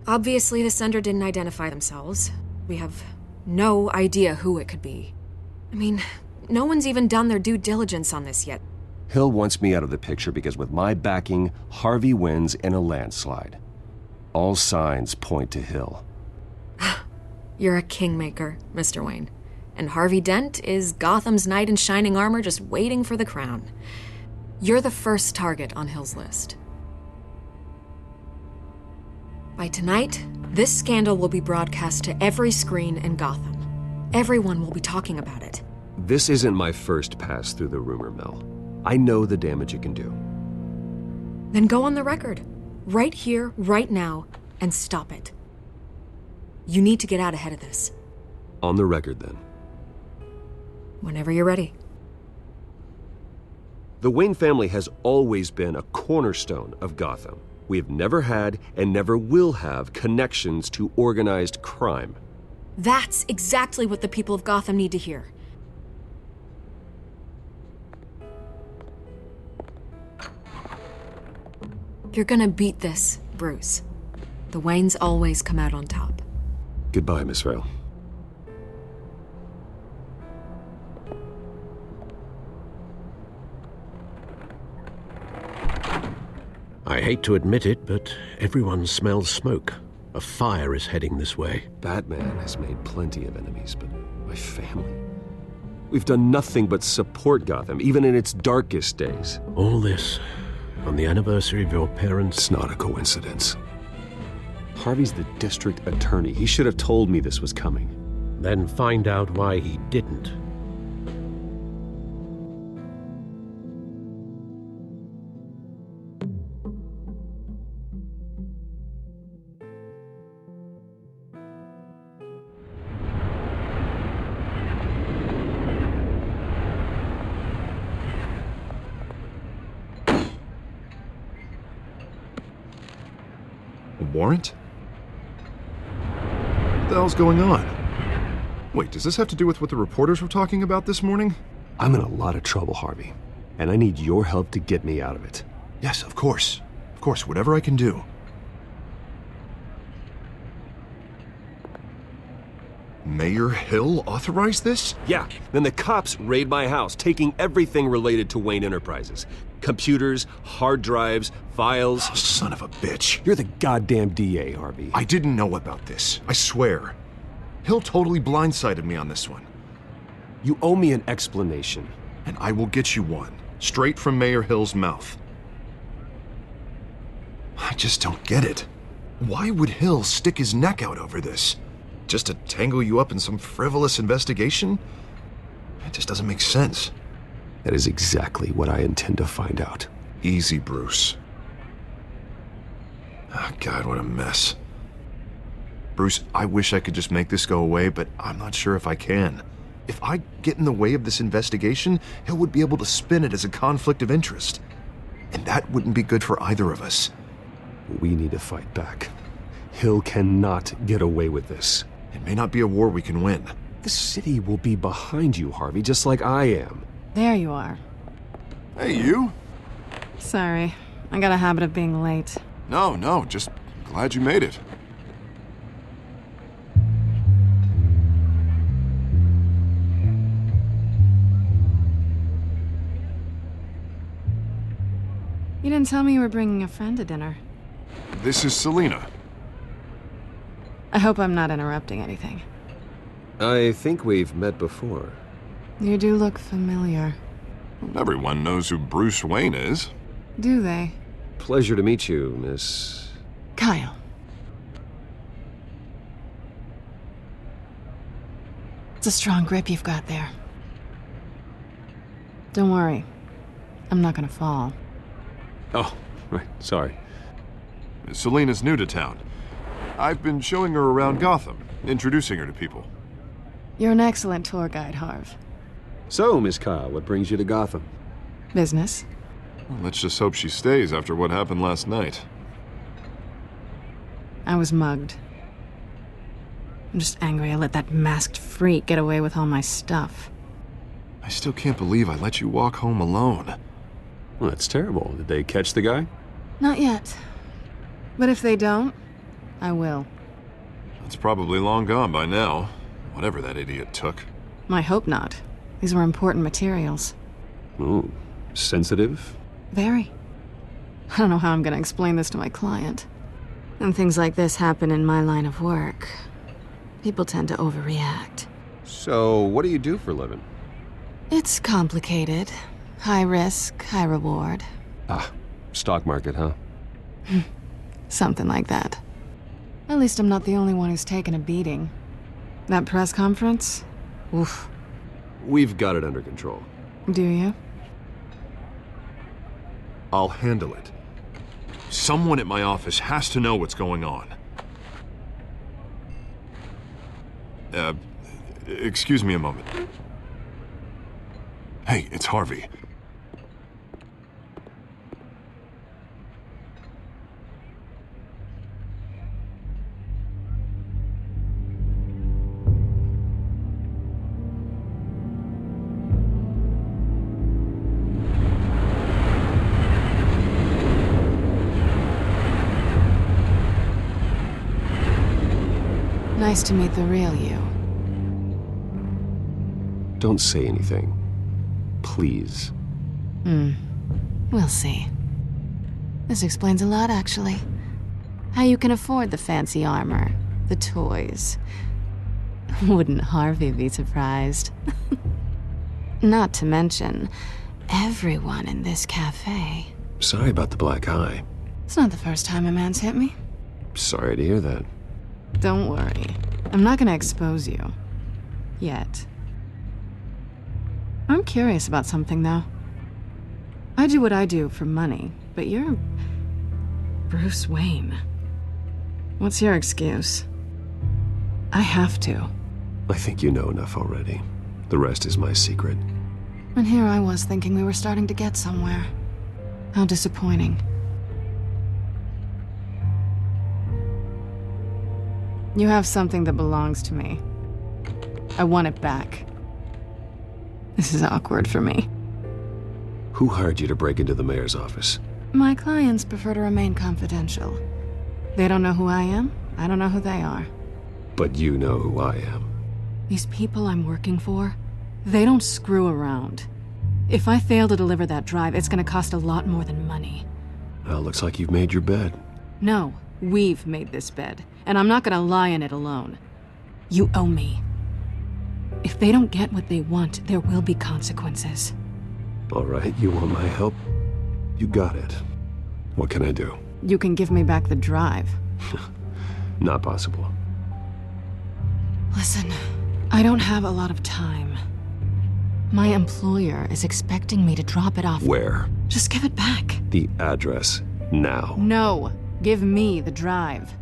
Obviously, the sender didn't identify themselves. We have no idea who it could be. I mean, no one's even done their due diligence on this yet. Hill wants me out of the picture because with my backing, Harvey wins in a landslide. All signs point to Hill. You're a kingmaker, Mr. Wayne. And Harvey Dent is Gotham's knight in shining armor just waiting for the crown. You're the first target on Hill's list. By tonight, this scandal will be broadcast to every screen in Gotham. Everyone will be talking about it. This isn't my first pass through the rumor mill. I know the damage it can do. Then go on the record. Right here, right now, and stop it. You need to get out ahead of this. On the record, then. Whenever you're ready. The Wayne family has always been a cornerstone of Gotham. We have never had and never will have connections to organized crime. That's exactly what the people of Gotham need to hear. You're gonna beat this, Bruce. The Waynes always come out on top. Goodbye, Miss Vale. I hate to admit it, but everyone smells smoke. A fire is heading this way. Batman has made plenty of enemies, but my family? We've done nothing but support Gotham, even in its darkest days. All this on the anniversary of your parents'... It's not a coincidence. Harvey's the district attorney. He should have told me this was coming. Then find out why he didn't. A warrant? What the hell's going on? Wait, does this have to do with what the reporters were talking about this morning? I'm in a lot of trouble, Harvey, and I need your help to get me out of it. Yes, of course. Of course, whatever I can do. Mayor Hill authorized this? Yeah, then the cops raid my house, taking everything related to Wayne Enterprises. Computers, hard drives, files. Oh, son of a bitch. You're the goddamn DA, Harvey. I didn't know about this. I swear. Hill totally blindsided me on this one. You owe me an explanation. And I will get you one. Straight from Mayor Hill's mouth. I just don't get it. Why would Hill stick his neck out over this? Just to tangle you up in some frivolous investigation? It just doesn't make sense. That is exactly what I intend to find out. Easy, Bruce. Oh, God, what a mess. Bruce, I wish I could just make this go away, but I'm not sure if I can. If I get in the way of this investigation, Hill would be able to spin it as a conflict of interest. And that wouldn't be good for either of us. We need to fight back. Hill cannot get away with this. It may not be a war we can win. The city will be behind you, Harvey, just like I am. There you are. Hey, you? Sorry. I got a habit of being late. No, just glad you made it. You didn't tell me you were bringing a friend to dinner. This is Selina. I hope I'm not interrupting anything. I think we've met before. You do look familiar. Everyone knows who Bruce Wayne is. Do they? Pleasure to meet you, Miss... Kyle. It's a strong grip you've got there. Don't worry. I'm not gonna fall. Oh, right, sorry. Selina's new to town. I've been showing her around Gotham, introducing her to people. You're an excellent tour guide, Harv. So, Miss Kyle, what brings you to Gotham? Business. Well, let's just hope she stays after what happened last night. I was mugged. I'm just angry I let that masked freak get away with all my stuff. I still can't believe I let you walk home alone. Well, that's terrible. Did they catch the guy? Not yet. But if they don't, I will. It's probably long gone by now, whatever that idiot took. I hope not. These were important materials. Ooh, sensitive? Very. I don't know how I'm gonna explain this to my client. When things like this happen in my line of work, people tend to overreact. So, what do you do for a living? It's complicated. High risk, high reward. Ah, stock market, huh? Something like that. At least I'm not the only one who's taken a beating. That press conference? Oof. We've got it under control. Do you? I'll handle it. Someone at my office has to know what's going on. Excuse me a moment. Hey, it's Harvey. Nice to meet the real you. Don't say anything. Please. We'll see. This explains a lot, actually. How you can afford the fancy armor, the toys. Wouldn't Harvey be surprised? Not to mention, everyone in this cafe. Sorry about the black eye. It's not the first time a man's hit me. Sorry to hear that. Don't worry. I'm not gonna expose you. Yet. I'm curious about something, though. I do what I do for money, but you're... Bruce Wayne. What's your excuse? I have to. I think you know enough already. The rest is my secret. And here I was thinking we were starting to get somewhere. How disappointing. You have something that belongs to me. I want it back. This is awkward for me. Who hired you to break into the mayor's office? My clients prefer to remain confidential. They don't know who I am. I don't know who they are. But you know who I am. These people I'm working for, they don't screw around. If I fail to deliver that drive, it's gonna cost a lot more than money. Well, looks like you've made your bed. No, we've made this bed, and I'm not gonna lie in it alone. You owe me. If they don't get what they want, there will be consequences. All right, you want my help? You got it. What can I do? You can give me back the drive. Not possible. Listen, I don't have a lot of time. My employer is expecting me to drop it off. Where? Just give it back. The address, now. No, give me the drive.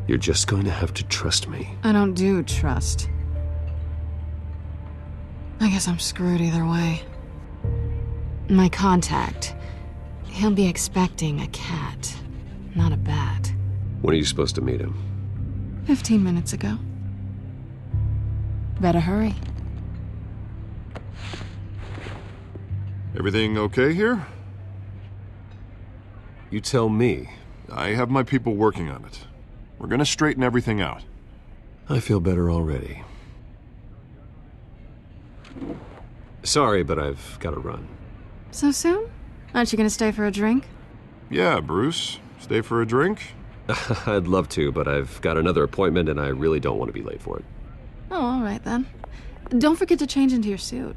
You're just going to have to trust me. I don't do trust. I guess I'm screwed either way. My contact, he'll be expecting a cat, not a bat. When are you supposed to meet him? 15 minutes ago. Better hurry. Everything okay here? You tell me. I have my people working on it. We're gonna straighten everything out. I feel better already. Sorry, but I've got to run. So soon? Aren't you gonna stay for a drink? Yeah, Bruce. Stay for a drink? I'd love to, but I've got another appointment and I really don't want to be late for it. Oh, all right then. Don't forget to change into your suit.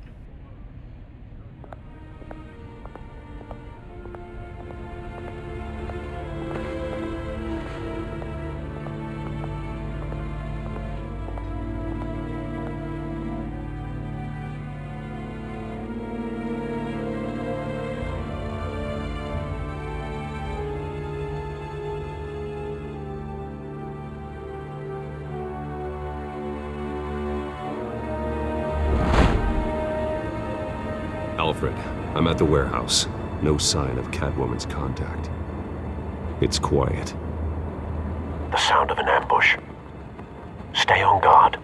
Alfred, I'm at the warehouse. No sign of Catwoman's contact. It's quiet. The sound of an ambush. Stay on guard.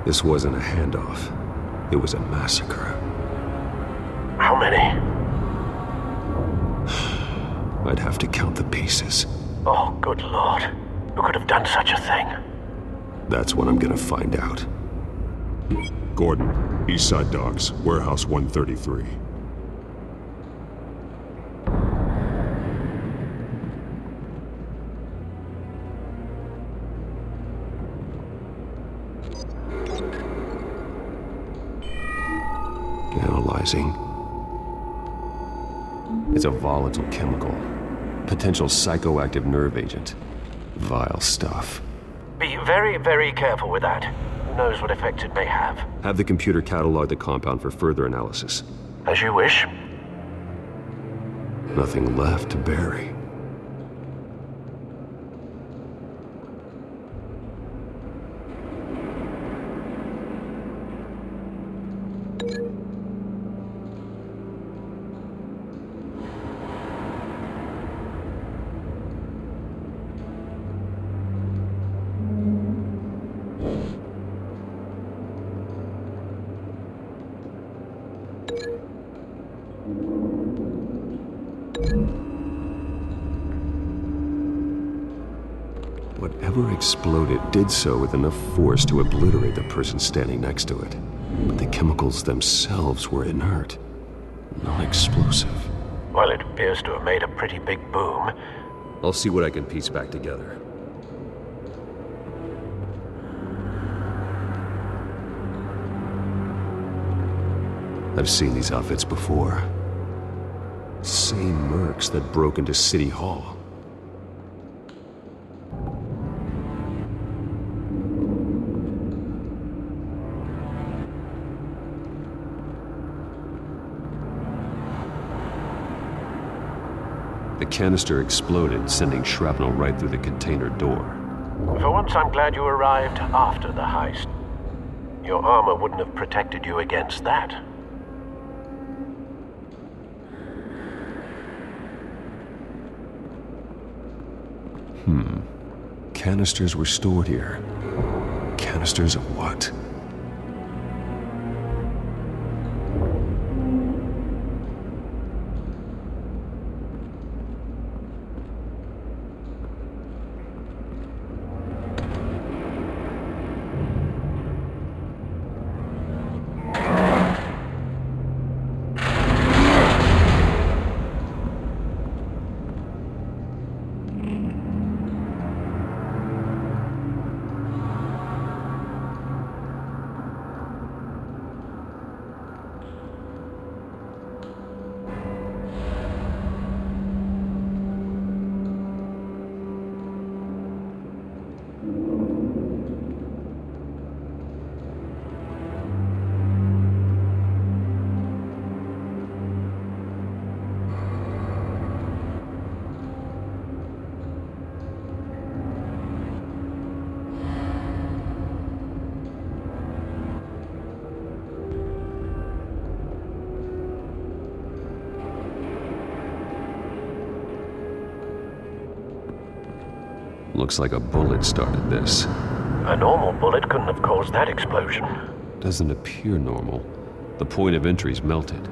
This wasn't a handoff. It was a massacre. How many? I'd have to count the pieces. Oh, good Lord. Who could have done such a thing? That's what I'm gonna find out. Gordon, Eastside Docks, Warehouse 133. Analyzing. It's a volatile chemical. Potential psychoactive nerve agent. Vile stuff. Be very, very careful with that. Who knows what effects it may have. Have the computer catalog the compound for further analysis. As you wish. Nothing left to bury. Whatever exploded did so with enough force to obliterate the person standing next to it. But the chemicals themselves were inert, non-explosive. Well, it appears to have made a pretty big boom. I'll see what I can piece back together. I've seen these outfits before. Same mercs that broke into City Hall. The canister exploded, sending shrapnel right through the container door. For once, I'm glad you arrived after the heist. Your armor wouldn't have protected you against that. Canisters were stored here. Canisters of what? Looks like a bullet started this. A normal bullet couldn't have caused that explosion. Doesn't appear normal. The point of entry's melted.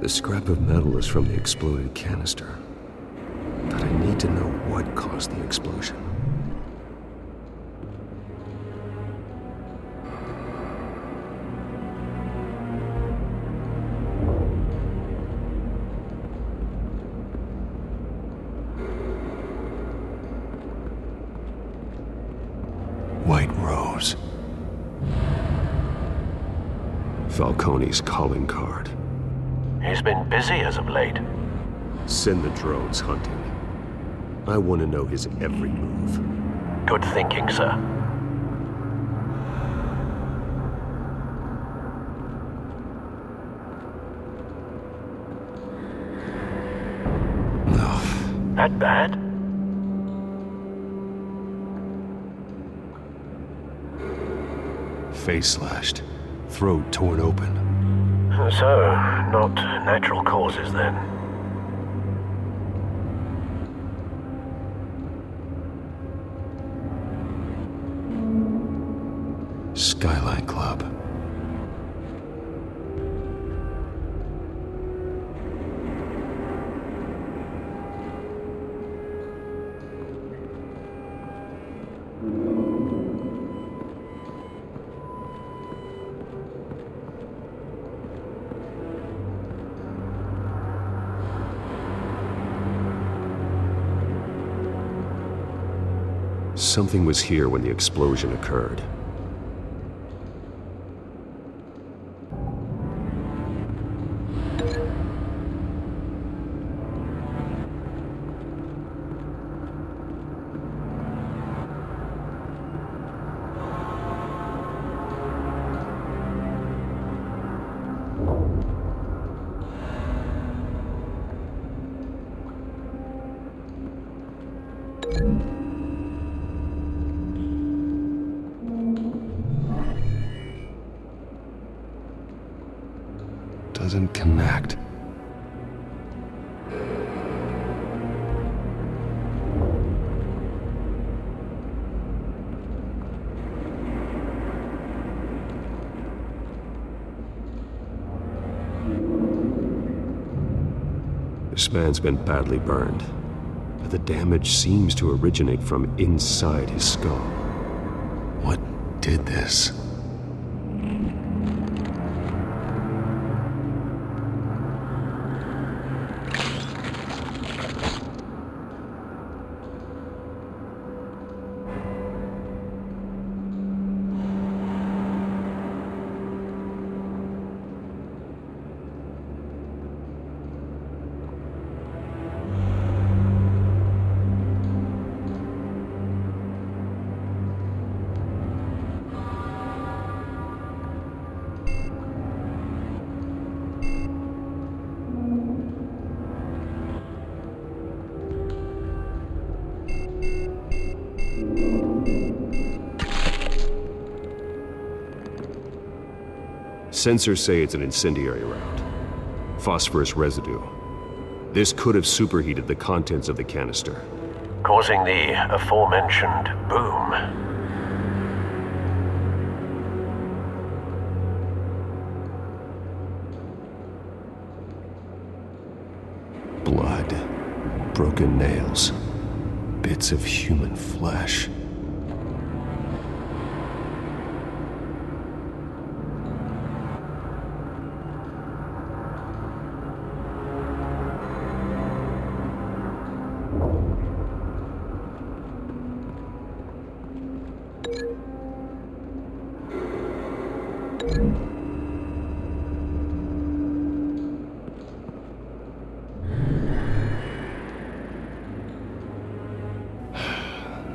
The scrap of metal is from the exploded canister. But I need to know what caused the explosion. White Rose. Falcone's calling card. He's been busy as of late. Send the drones hunting. I want to know his every move. Good thinking, sir. That bad? Face slashed. Throat torn open. So, not natural causes then. Skyline Club. Something was here when the explosion occurred. Doesn't connect. This man's been badly burned, but the damage seems to originate from inside his skull. What did this? Sensors say it's an incendiary round. Phosphorus residue. This could have superheated the contents of the canister, Causing the aforementioned boom. Blood, broken nails, bits of human flesh.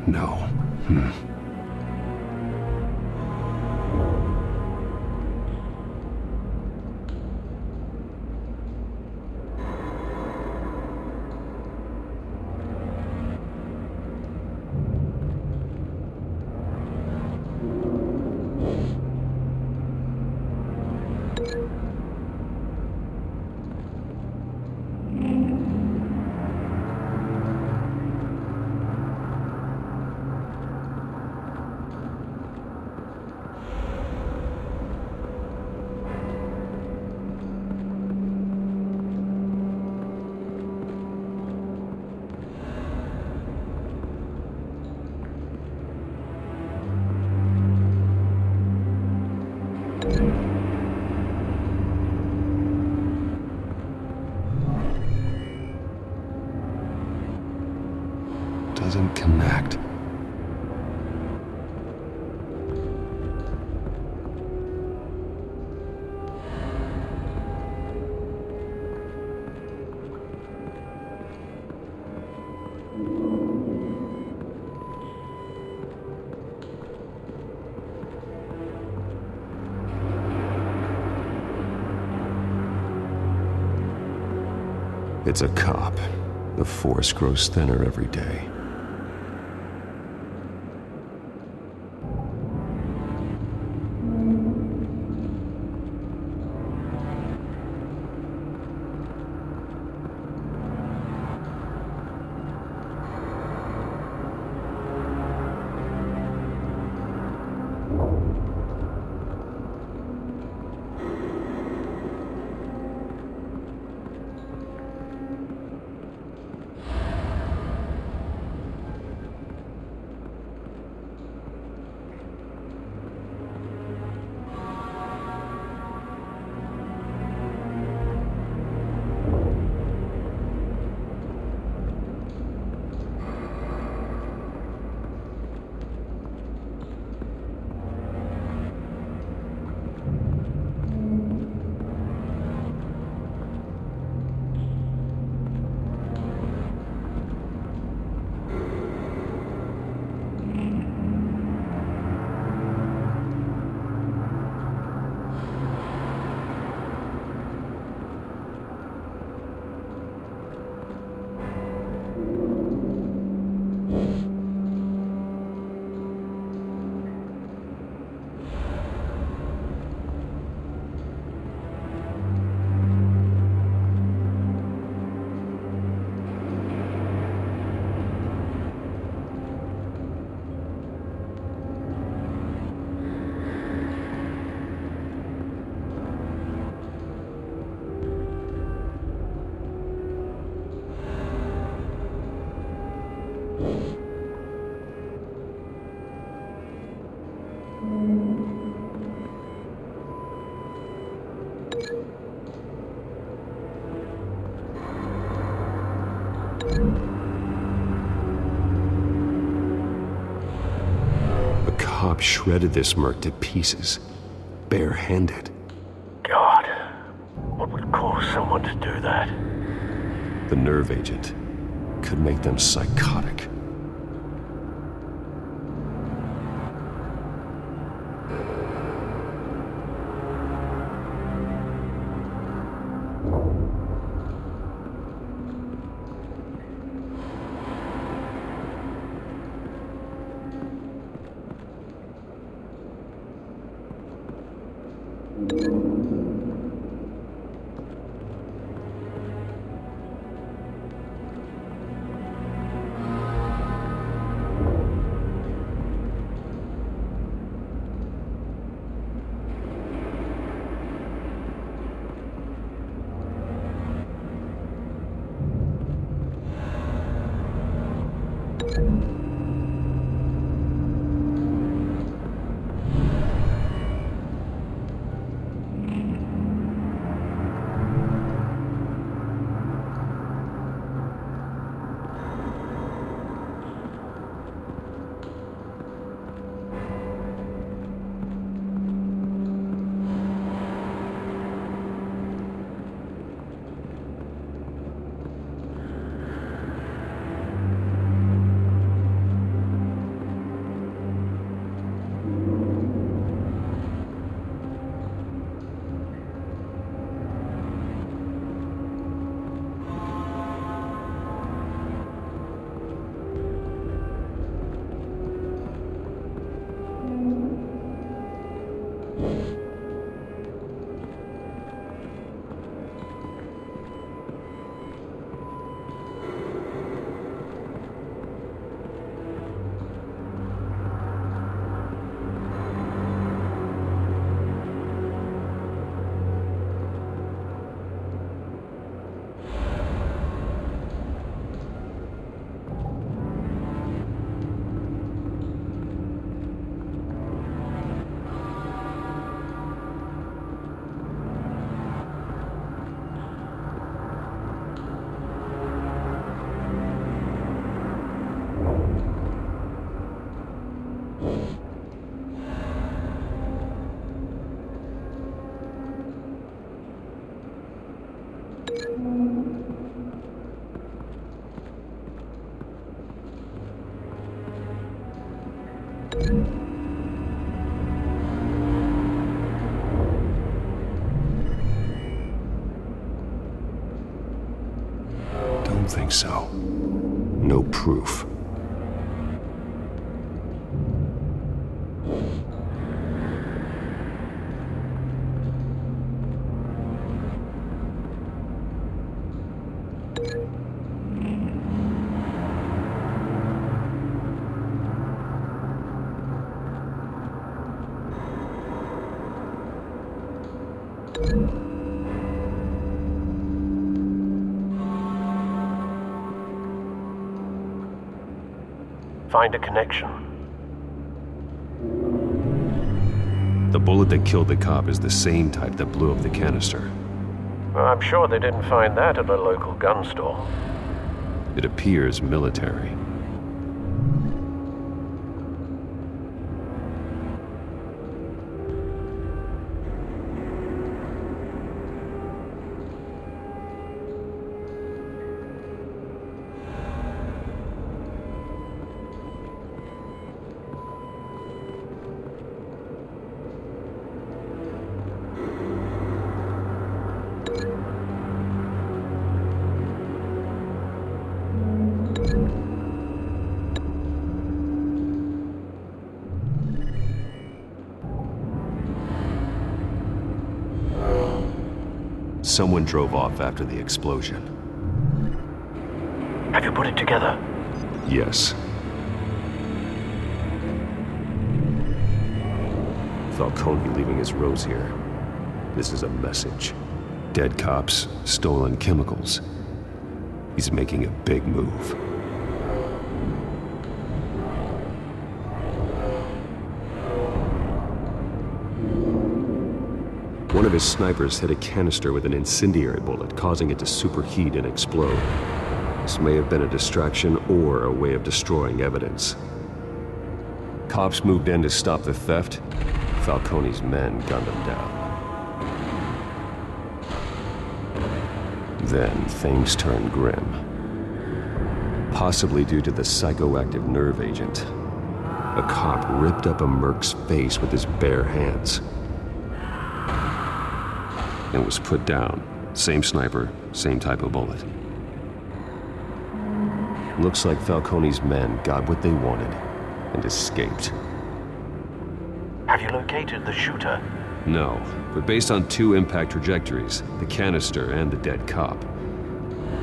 No. Doesn't connect. It's a cop. The force grows thinner every day. The cop shredded this merc to pieces, barehanded. God, what would cause someone to do that? The nerve agent could make them psychotic. Don't think so. No proof. Find a connection. The bullet that killed the cop is the same type that blew up the canister. I'm sure they didn't find that at a local gun store. It appears military. Someone drove off after the explosion. Have you put it together? Yes. Falcone leaving his rose here. This is a message. Dead cops, stolen chemicals. He's making a big move. One of his snipers hit a canister with an incendiary bullet, causing it to superheat and explode. This may have been a distraction or a way of destroying evidence. Cops moved in to stop the theft. Falcone's men gunned him down. Then things turned grim. Possibly due to the psychoactive nerve agent. A cop ripped up a merc's face with his bare hands. And was put down. Same sniper, same type of bullet. Looks like Falcone's men got what they wanted and escaped. Have you located the shooter? No, but based on two impact trajectories, the canister and the dead cop,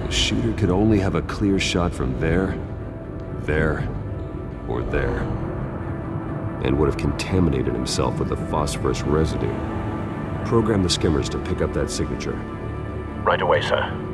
the shooter could only have a clear shot from there, or there, and would have contaminated himself with the phosphorus residue. Program the skimmers to pick up that signature. Right away, sir.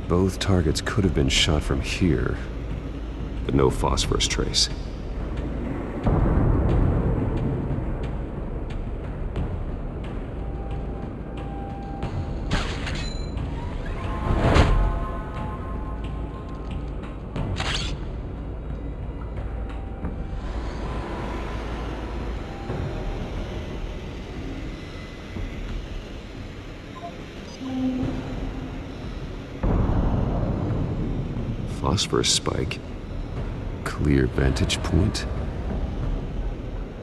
Both targets could have been shot from here, but no phosphorus trace. Phosphorus spike. Clear vantage point.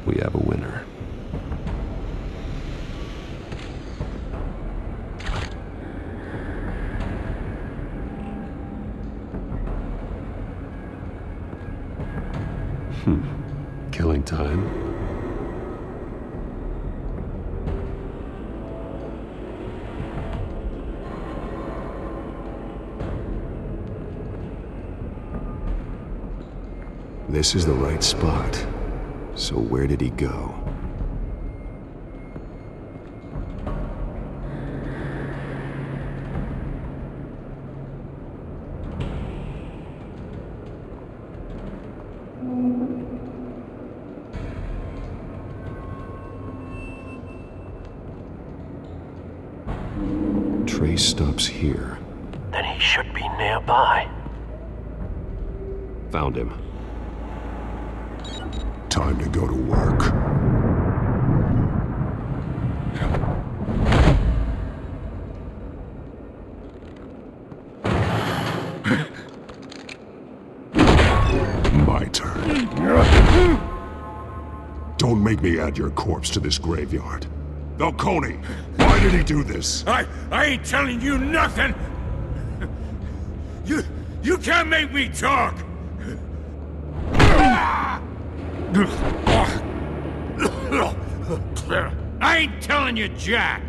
We have a winner. Killing time. This is the right spot. So where did he go? trace stops here. Then he should be nearby. Found him. Time to go to work. My turn. Don't make me add your corpse to this graveyard. Falcone, why did he do this? I ain't telling you nothing! You can't make me talk! I ain't telling you Jack!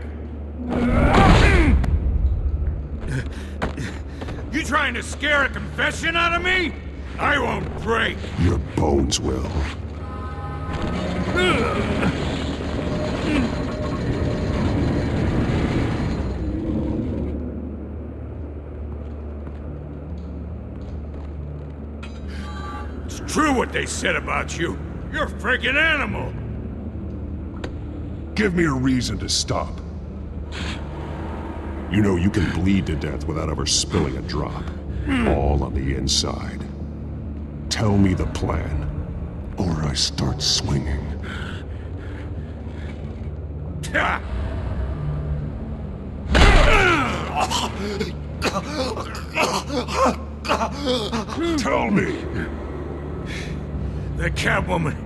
You trying to scare a confession out of me? I won't break! Your bones will. It's true what they said about you. You're a freaking animal! Give me a reason to stop. You know you can bleed to death without ever spilling a drop. All on the inside. Tell me the plan, or I start swinging. Tell me! The Catwoman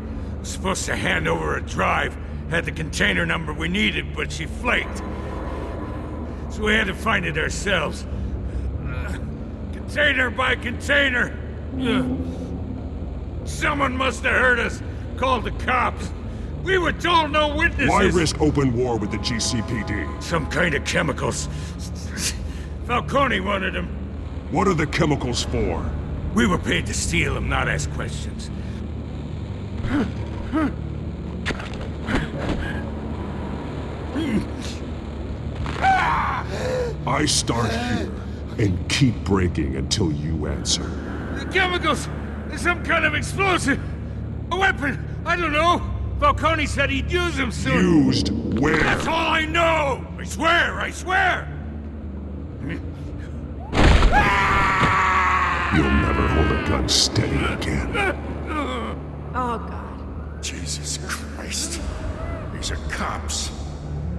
was supposed to hand over a drive, had the container number we needed, but she flaked. So we had to find it ourselves. Container by container. Someone must have heard us, called the cops. We were told no witnesses. Why risk open war with the GCPD? Some kind of chemicals. Falcone wanted them. What are the chemicals for? We were paid to steal them, not ask questions. I start here and keep breaking until you answer. The chemicals! Some kind of explosive! A weapon! I don't know! Falcone said he'd use them soon! Used where? That's all I know! I swear! I swear! You'll never hold a gun steady again. Oh, God. Jesus Christ. These are cops.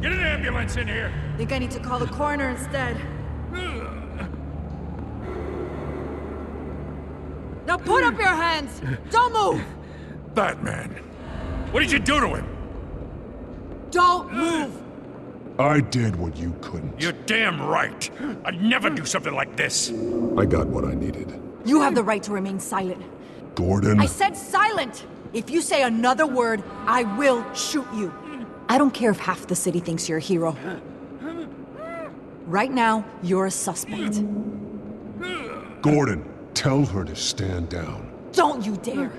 Get an ambulance in here! Think I need to call the coroner instead. Now put up your hands! Don't move! Batman. What did you do to him? Don't move! I did what you couldn't. You're damn right. I'd never do something like this. I got what I needed. You have the right to remain silent. Gordon? I said silent! If you say another word, I will shoot you. I don't care if half the city thinks you're a hero. Right now, you're a suspect. Gordon, tell her to stand down. Don't you dare!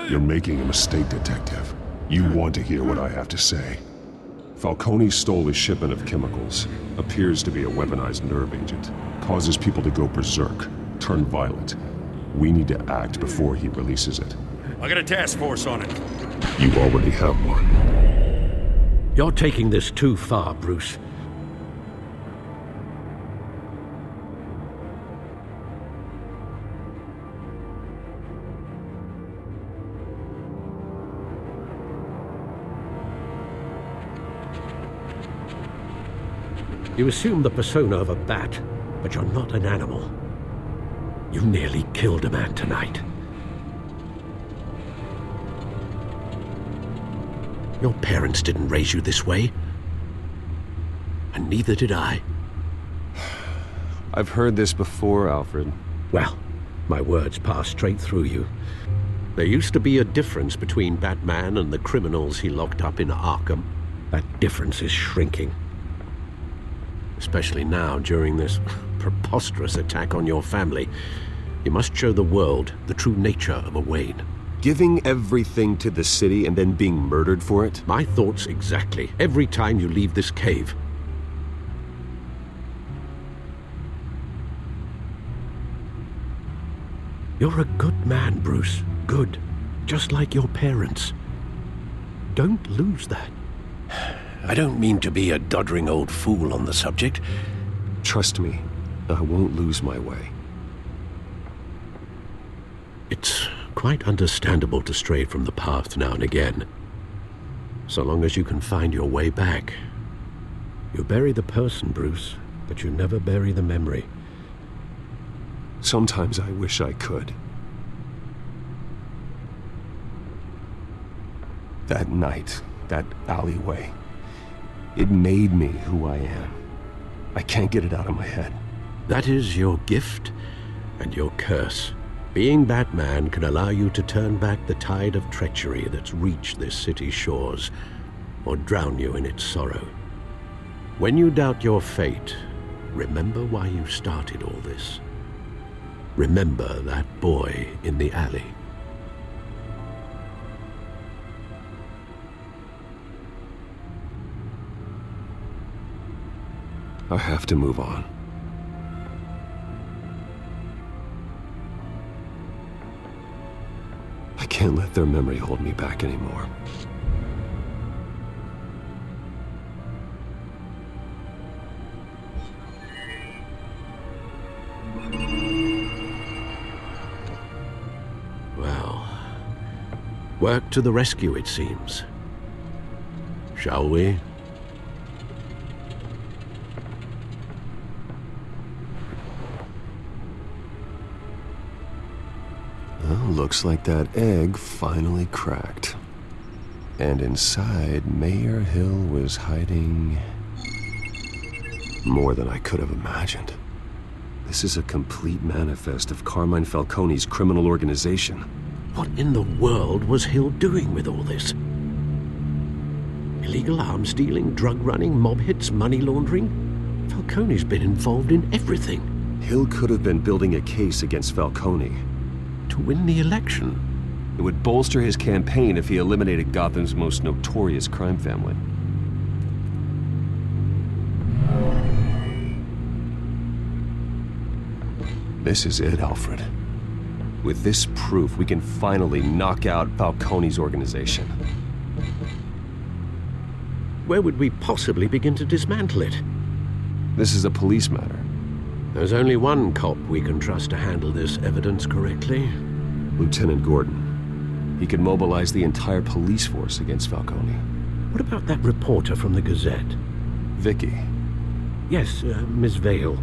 You're making a mistake, Detective. You want to hear what I have to say. Falcone stole a shipment of chemicals. Appears to be a weaponized nerve agent. Causes people to go berserk, turn violent. We need to act before he releases it. I got a task force on it. You already have one. You're taking this too far, Bruce. You assume the persona of a bat, but you're not an animal. You nearly killed a man tonight. Your parents didn't raise you this way. And neither did I. I've heard this before, Alfred. Well, my words pass straight through you. There used to be a difference between Batman and the criminals he locked up in Arkham. That difference is shrinking. Especially now, during this preposterous attack on your family. You must show the world the true nature of a Wayne. Giving everything to the city and then being murdered for it? My thoughts exactly. Every time you leave this cave. You're a good man, Bruce. Good. Just like your parents. Don't lose that. I don't mean to be a doddering old fool on the subject, Trust me, I won't lose my way. It's quite understandable to stray from the path now and again. So long as you can find your way back. You bury the person, Bruce, but you never bury the memory. Sometimes I wish I could. That night, that alleyway, it made me who I am. I can't get it out of my head. That is your gift and your curse. Being Batman can allow you to turn back the tide of treachery that's reached this city's shores, or drown you in its sorrow. When you doubt your fate, remember why you started all this. Remember that boy in the alley. I have to move on. I can't let their memory hold me back anymore. Well, work to the rescue, it seems. Shall we? Well, looks like that egg finally cracked. And inside, Mayor Hill was hiding more than I could have imagined. This is a complete manifest of Carmine Falcone's criminal organization. What in the world was Hill doing with all this? Illegal arms dealing, drug running, mob hits, money laundering? Falcone's been involved in everything. Hill could have been building a case against Falcone. To win the election? It would bolster his campaign if he eliminated Gotham's most notorious crime family. This is it, Alfred. With this proof, we can finally knock out Falcone's organization. Where would we possibly begin to dismantle it? This is a police matter. There's only one cop we can trust to handle this evidence correctly. Lieutenant Gordon. He could mobilize the entire police force against Falcone. What about that reporter from the Gazette? Vicky. Yes, Miss Vale.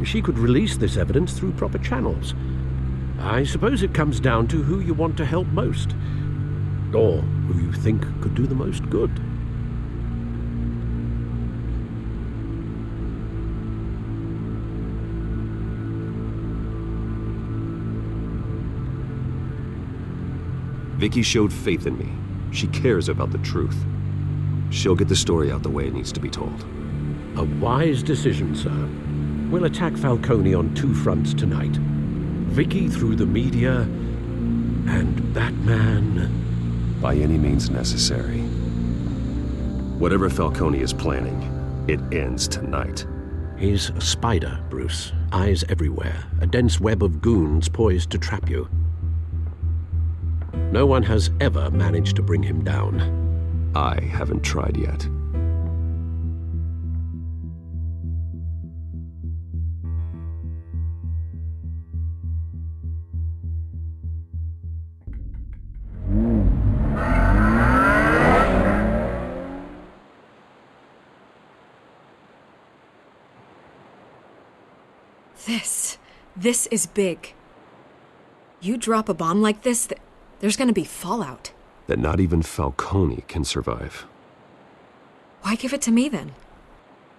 She could release this evidence through proper channels. I suppose it comes down to who you want to help most. Or who you think could do the most good. Vicky showed faith in me. She cares about the truth. She'll get the story out the way it needs to be told. A wise decision, sir. We'll attack Falcone on two fronts tonight. Vicky through the media, and Batman... by any means necessary. Whatever Falcone is planning, it ends tonight. He's a spider, Bruce. Eyes everywhere. A dense web of goons poised to trap you. No one has ever managed to bring him down. I haven't tried yet. This is big. You drop a bomb like this, there's gonna be fallout. That not even Falcone can survive. Why give it to me then?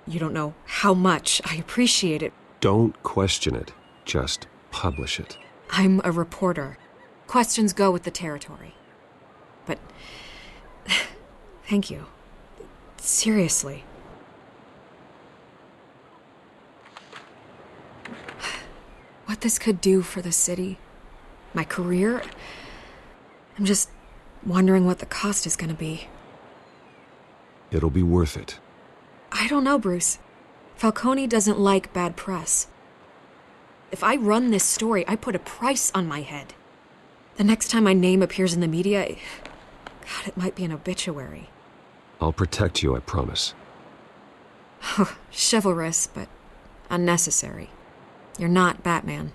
You don't know how much I appreciate it. Don't question it. Just publish it. I'm a reporter. Questions go with the territory. But... thank you. Seriously. What this could do for the city, my career, I'm just wondering what the cost is gonna be. It'll be worth it. I don't know, Bruce. Falcone doesn't like bad press. If I run this story, I put a price on my head. The next time my name appears in the media, God, it might be an obituary. I'll protect you, I promise. Chivalrous, but Unnecessary. You're not Batman.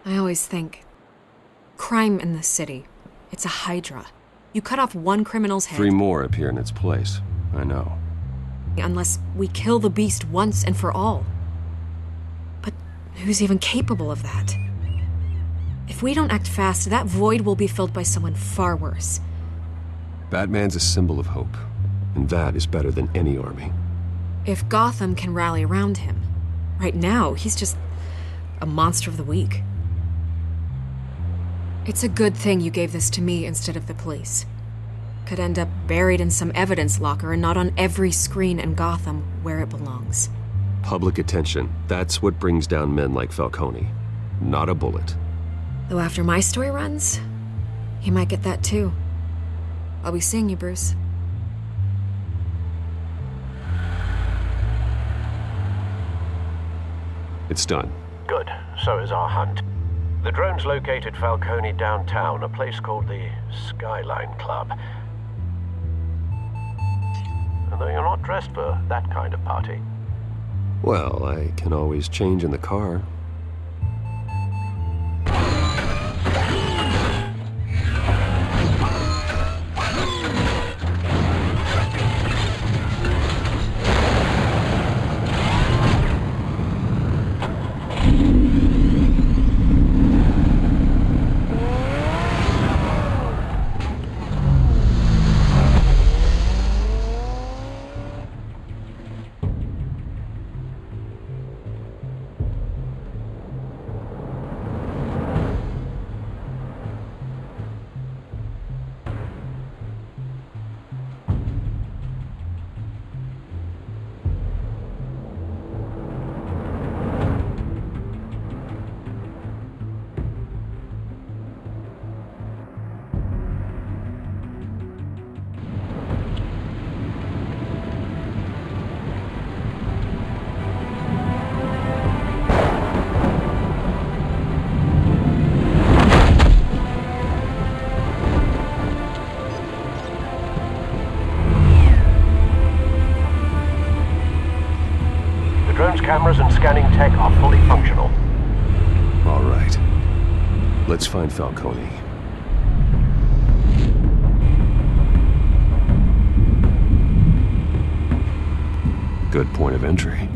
I always think, crime in this city, it's a hydra. You cut off one criminal's head. 3 more appear in its place. I know. Unless we kill the beast once and for all. But who's even capable of that? If we don't act fast, that void will be filled by someone far worse. Batman's a symbol of hope, and that is better than any army. If Gotham can rally around him, right now he's just a monster of the week. It's a good thing you gave this to me instead of the police. Could end up buried in some evidence locker and not on every screen in Gotham where it belongs. Public attention, that's what brings down men like Falcone. Not a bullet. Though after my story runs, he might get that too. I'll be seeing you, Bruce. It's done. Good. So is our hunt. The drone's located Falcone downtown, a place called the Skyline Club. And though you're not dressed for that kind of party. Well, I can always change in the car. Cameras and scanning tech are fully functional. All right. Let's find Falcone. Good point of entry.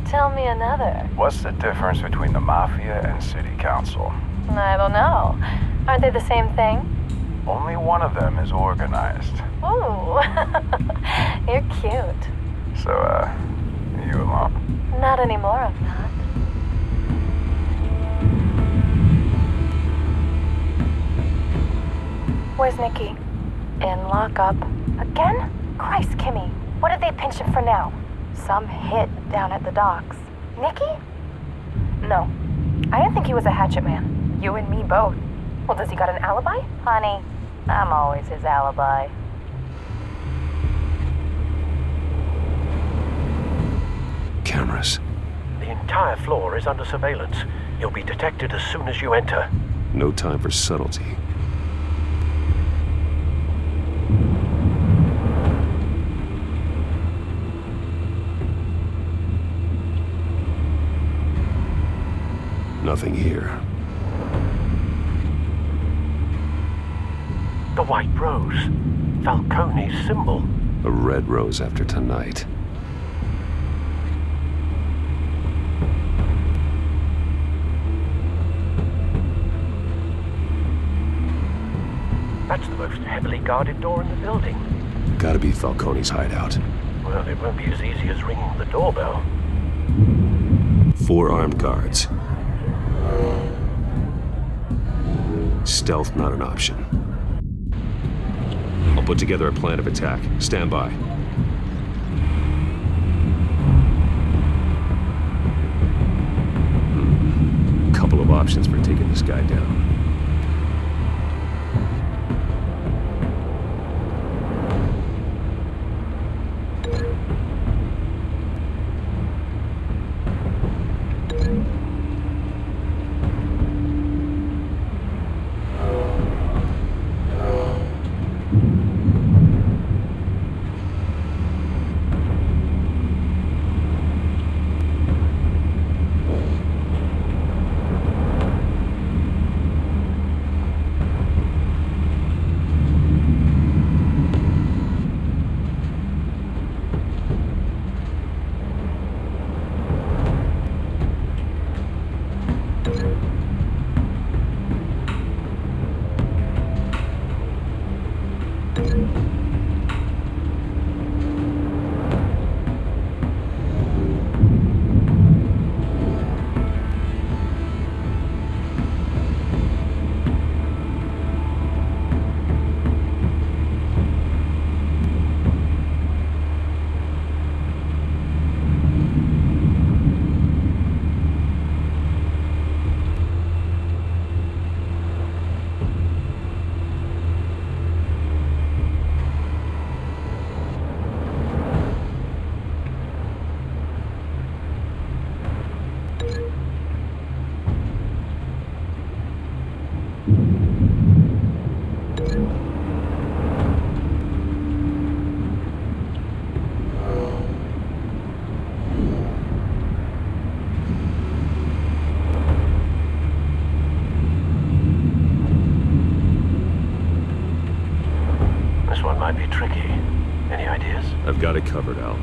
Tell me another. What's the difference between the Mafia and City Council? I don't know. Aren't they the same thing? Only one of them is organized. Ooh, you're cute. So, you alone? Not any more of that. Where's Nikki? In lockup. Again? Christ, Kimmy. What did they pinch him for now? Some hit down at the docks. Nikki? No. I didn't think he was a hatchet man. You and me both. Well, does he got an alibi? Honey, I'm always his alibi. Cameras. The entire floor is under surveillance. You'll be detected as soon as you enter. No time for subtlety. Nothing here. The white rose. Falcone's symbol. A red rose after tonight. That's the most heavily guarded door in the building. Gotta be Falcone's hideout. Well, it won't be as easy as ringing the doorbell. 4 armed guards. Stealth not an option. I'll put together a plan of attack. Stand by. Couple of options for taking this guy down. This one might be tricky. Any ideas? I've got it covered, Al.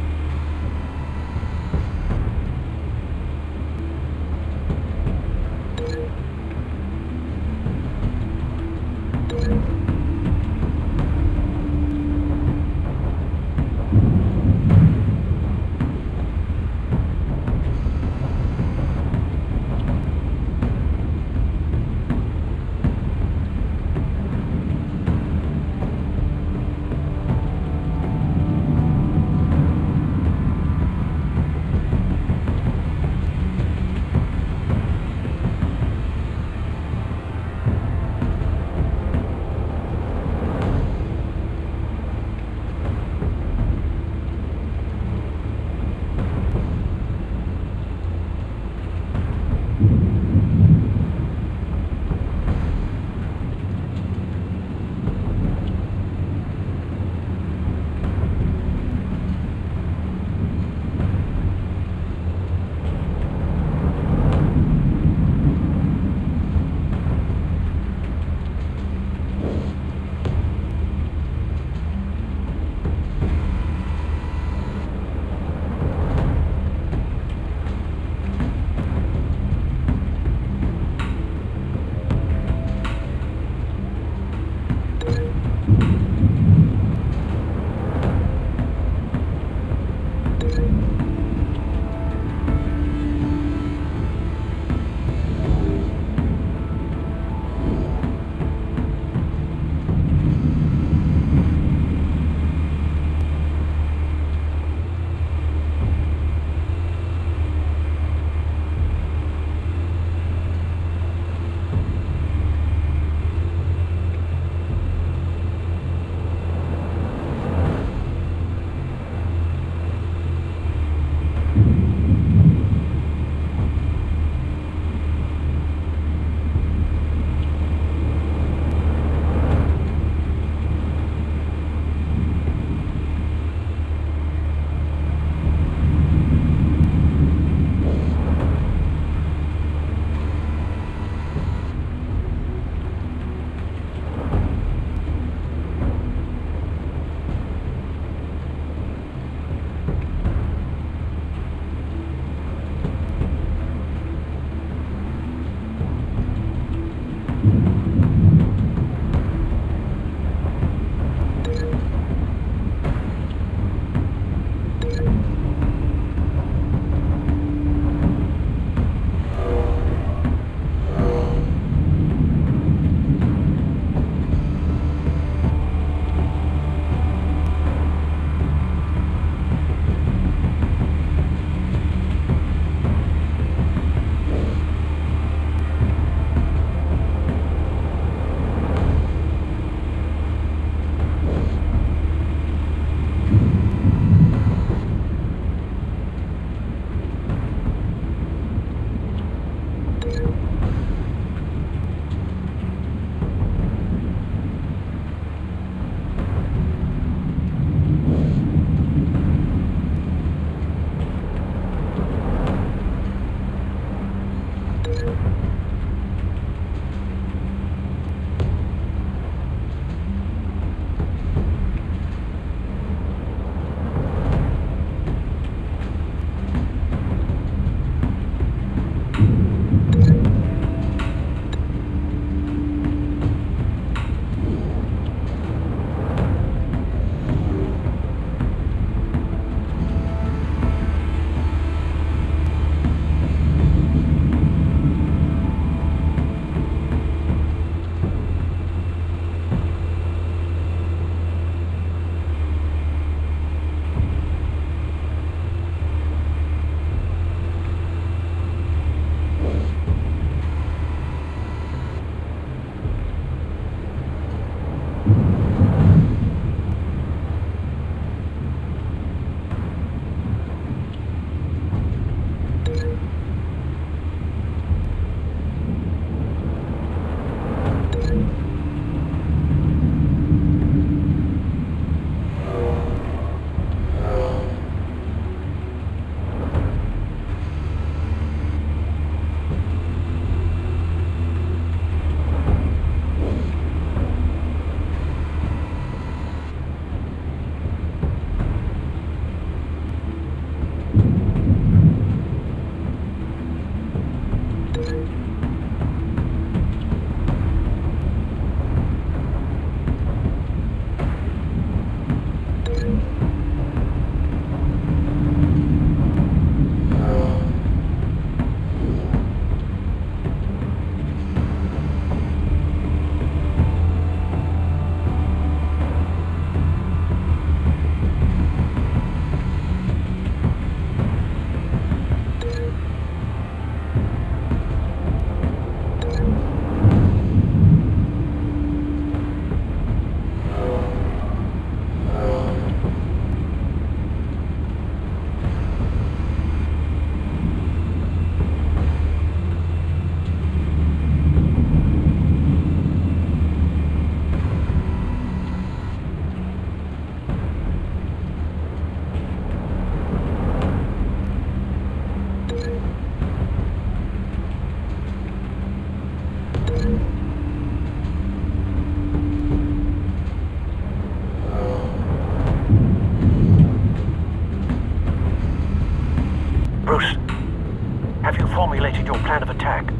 plan of attack?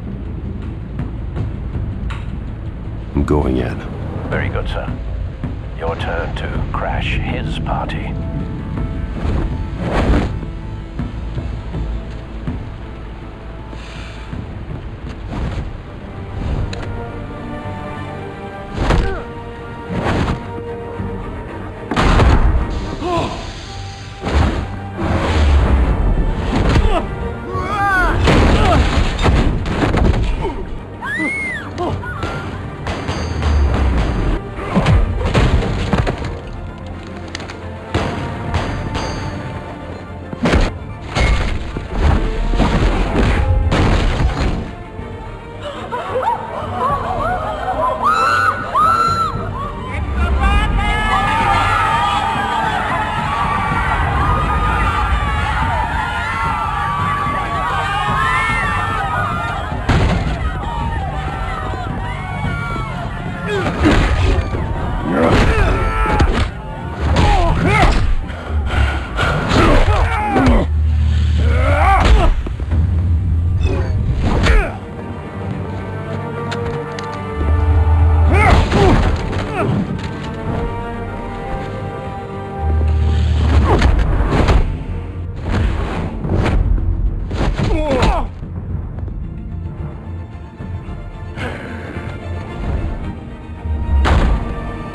I'm going in. Very good, sir. Your turn to crash his party.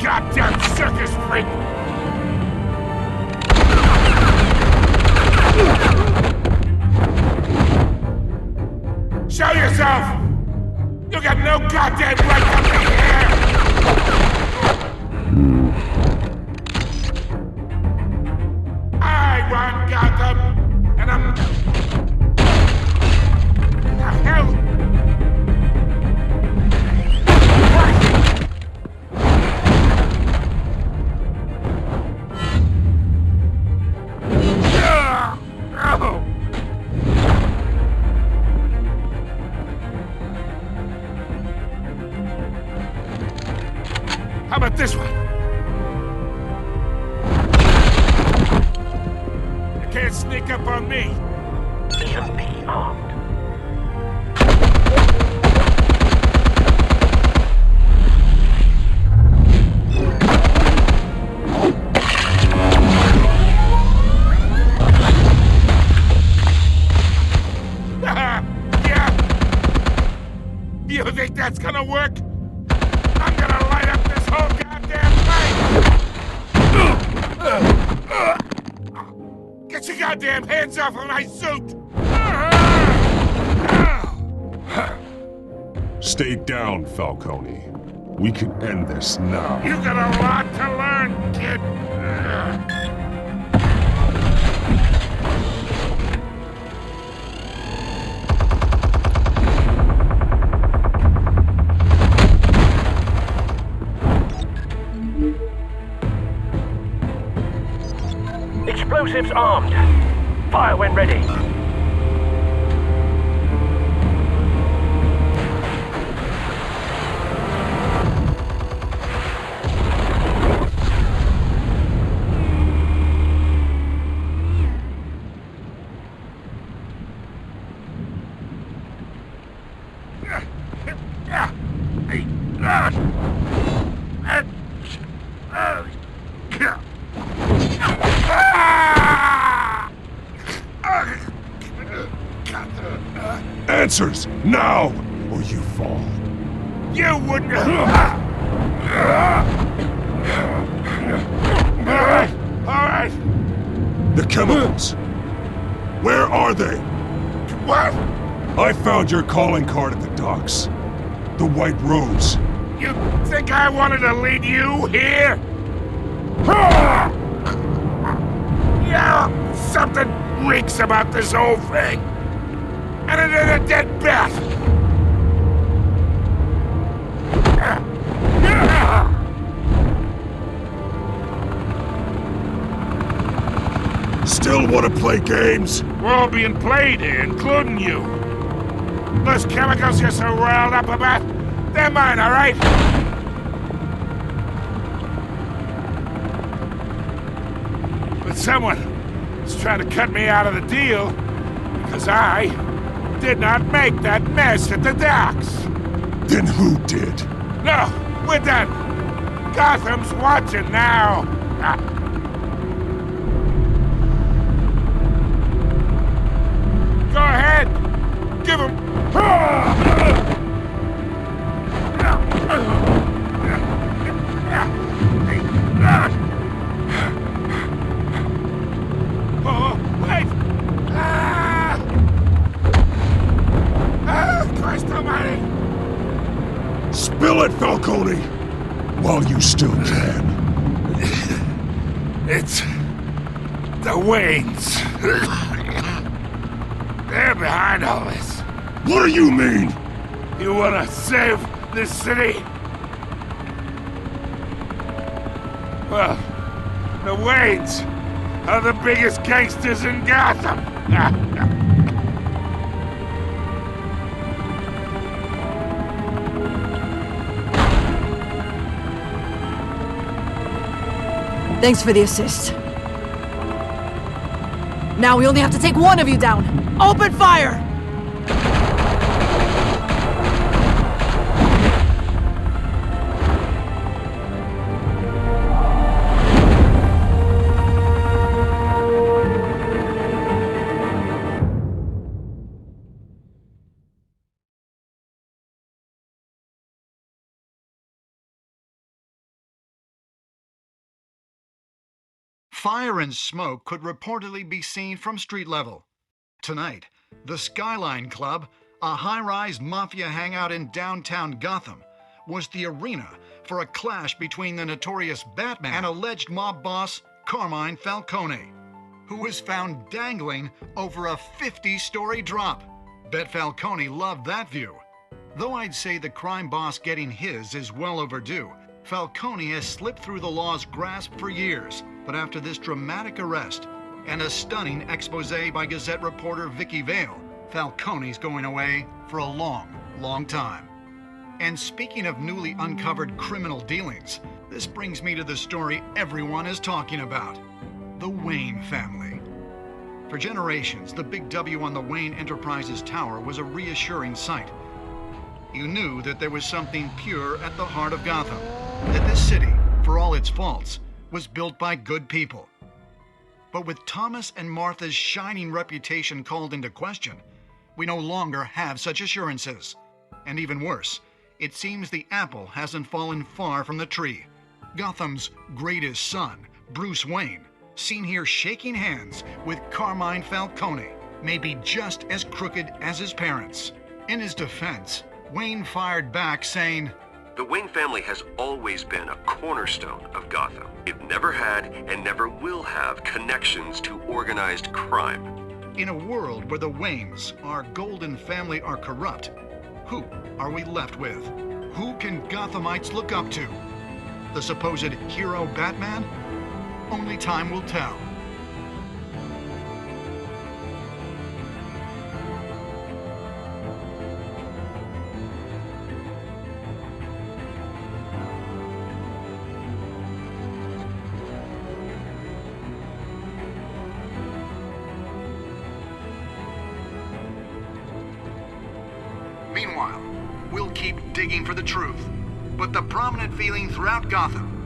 Goddamn circus freak! Show yourself! You got no goddamn right to be here! I run Gotham, and I'm... The hell? How about this one? You can't sneak up on me. EMP armed. Yeah. You think that's gonna work? I'm gonna light up this whole goddamn thing! Get your goddamn hands off of my suit! Stay down, Falcone. We can end this now. You got a lot to learn, kid! Explosives armed. Fire when ready. Answers, now, or you fall. You wouldn't... All right. The chemicals. Where are they? What? I found your calling card at the docks. The White Rose. You think I wanted to lead you here? Yeah, something reeks about this whole thing. And it ain't a dead bat. Still want to play games? We're all being played here, including you. Those chemicals you're so riled up about, they're mine, all right? But someone is trying to cut me out of the deal because I did not make that mess at the docks. Then who did? No, we're done. Gotham's watching now. Go ahead. Give him. Oh, wait! Christ almighty! Spill it, Falcone! While you still can. It's the Waynes. They're behind all this. What do you mean? You wanna save this city? Well, the Waynes are the biggest gangsters in Gotham. Thanks for the assist. Now we only have to take one of you down. Open fire! Fire and smoke could reportedly be seen from street level. Tonight, the Skyline Club, a high-rise mafia hangout in downtown Gotham, was the arena for a clash between the notorious Batman and alleged mob boss Carmine Falcone, who was found dangling over a 50-story drop. Bet Falcone loved that view. Though I'd say the crime boss getting his is well overdue, Falcone has slipped through the law's grasp for years. But after this dramatic arrest and a stunning expose by Gazette reporter Vicky Vale, Falcone's going away for a long, long time. And speaking of newly uncovered criminal dealings, this brings me to the story everyone is talking about: the Wayne family. For generations, the big W on the Wayne Enterprises Tower was a reassuring sight. You knew that there was something pure at the heart of Gotham, that this city, for all its faults, was built by good people. But with Thomas and Martha's shining reputation called into question, we no longer have such assurances. And even worse, it seems the apple hasn't fallen far from the tree. Gotham's greatest son, Bruce Wayne, seen here shaking hands with Carmine Falcone, may be just as crooked as his parents. In his defense, Wayne fired back saying, "The Wayne family has always been a cornerstone of Gotham. It never had and never will have connections to organized crime." In a world where the Waynes, our golden family, are corrupt, who are we left with? Who can Gothamites look up to? The supposed hero Batman? Only time will tell. Meanwhile, we'll keep digging for the truth. But the prominent feeling throughout Gotham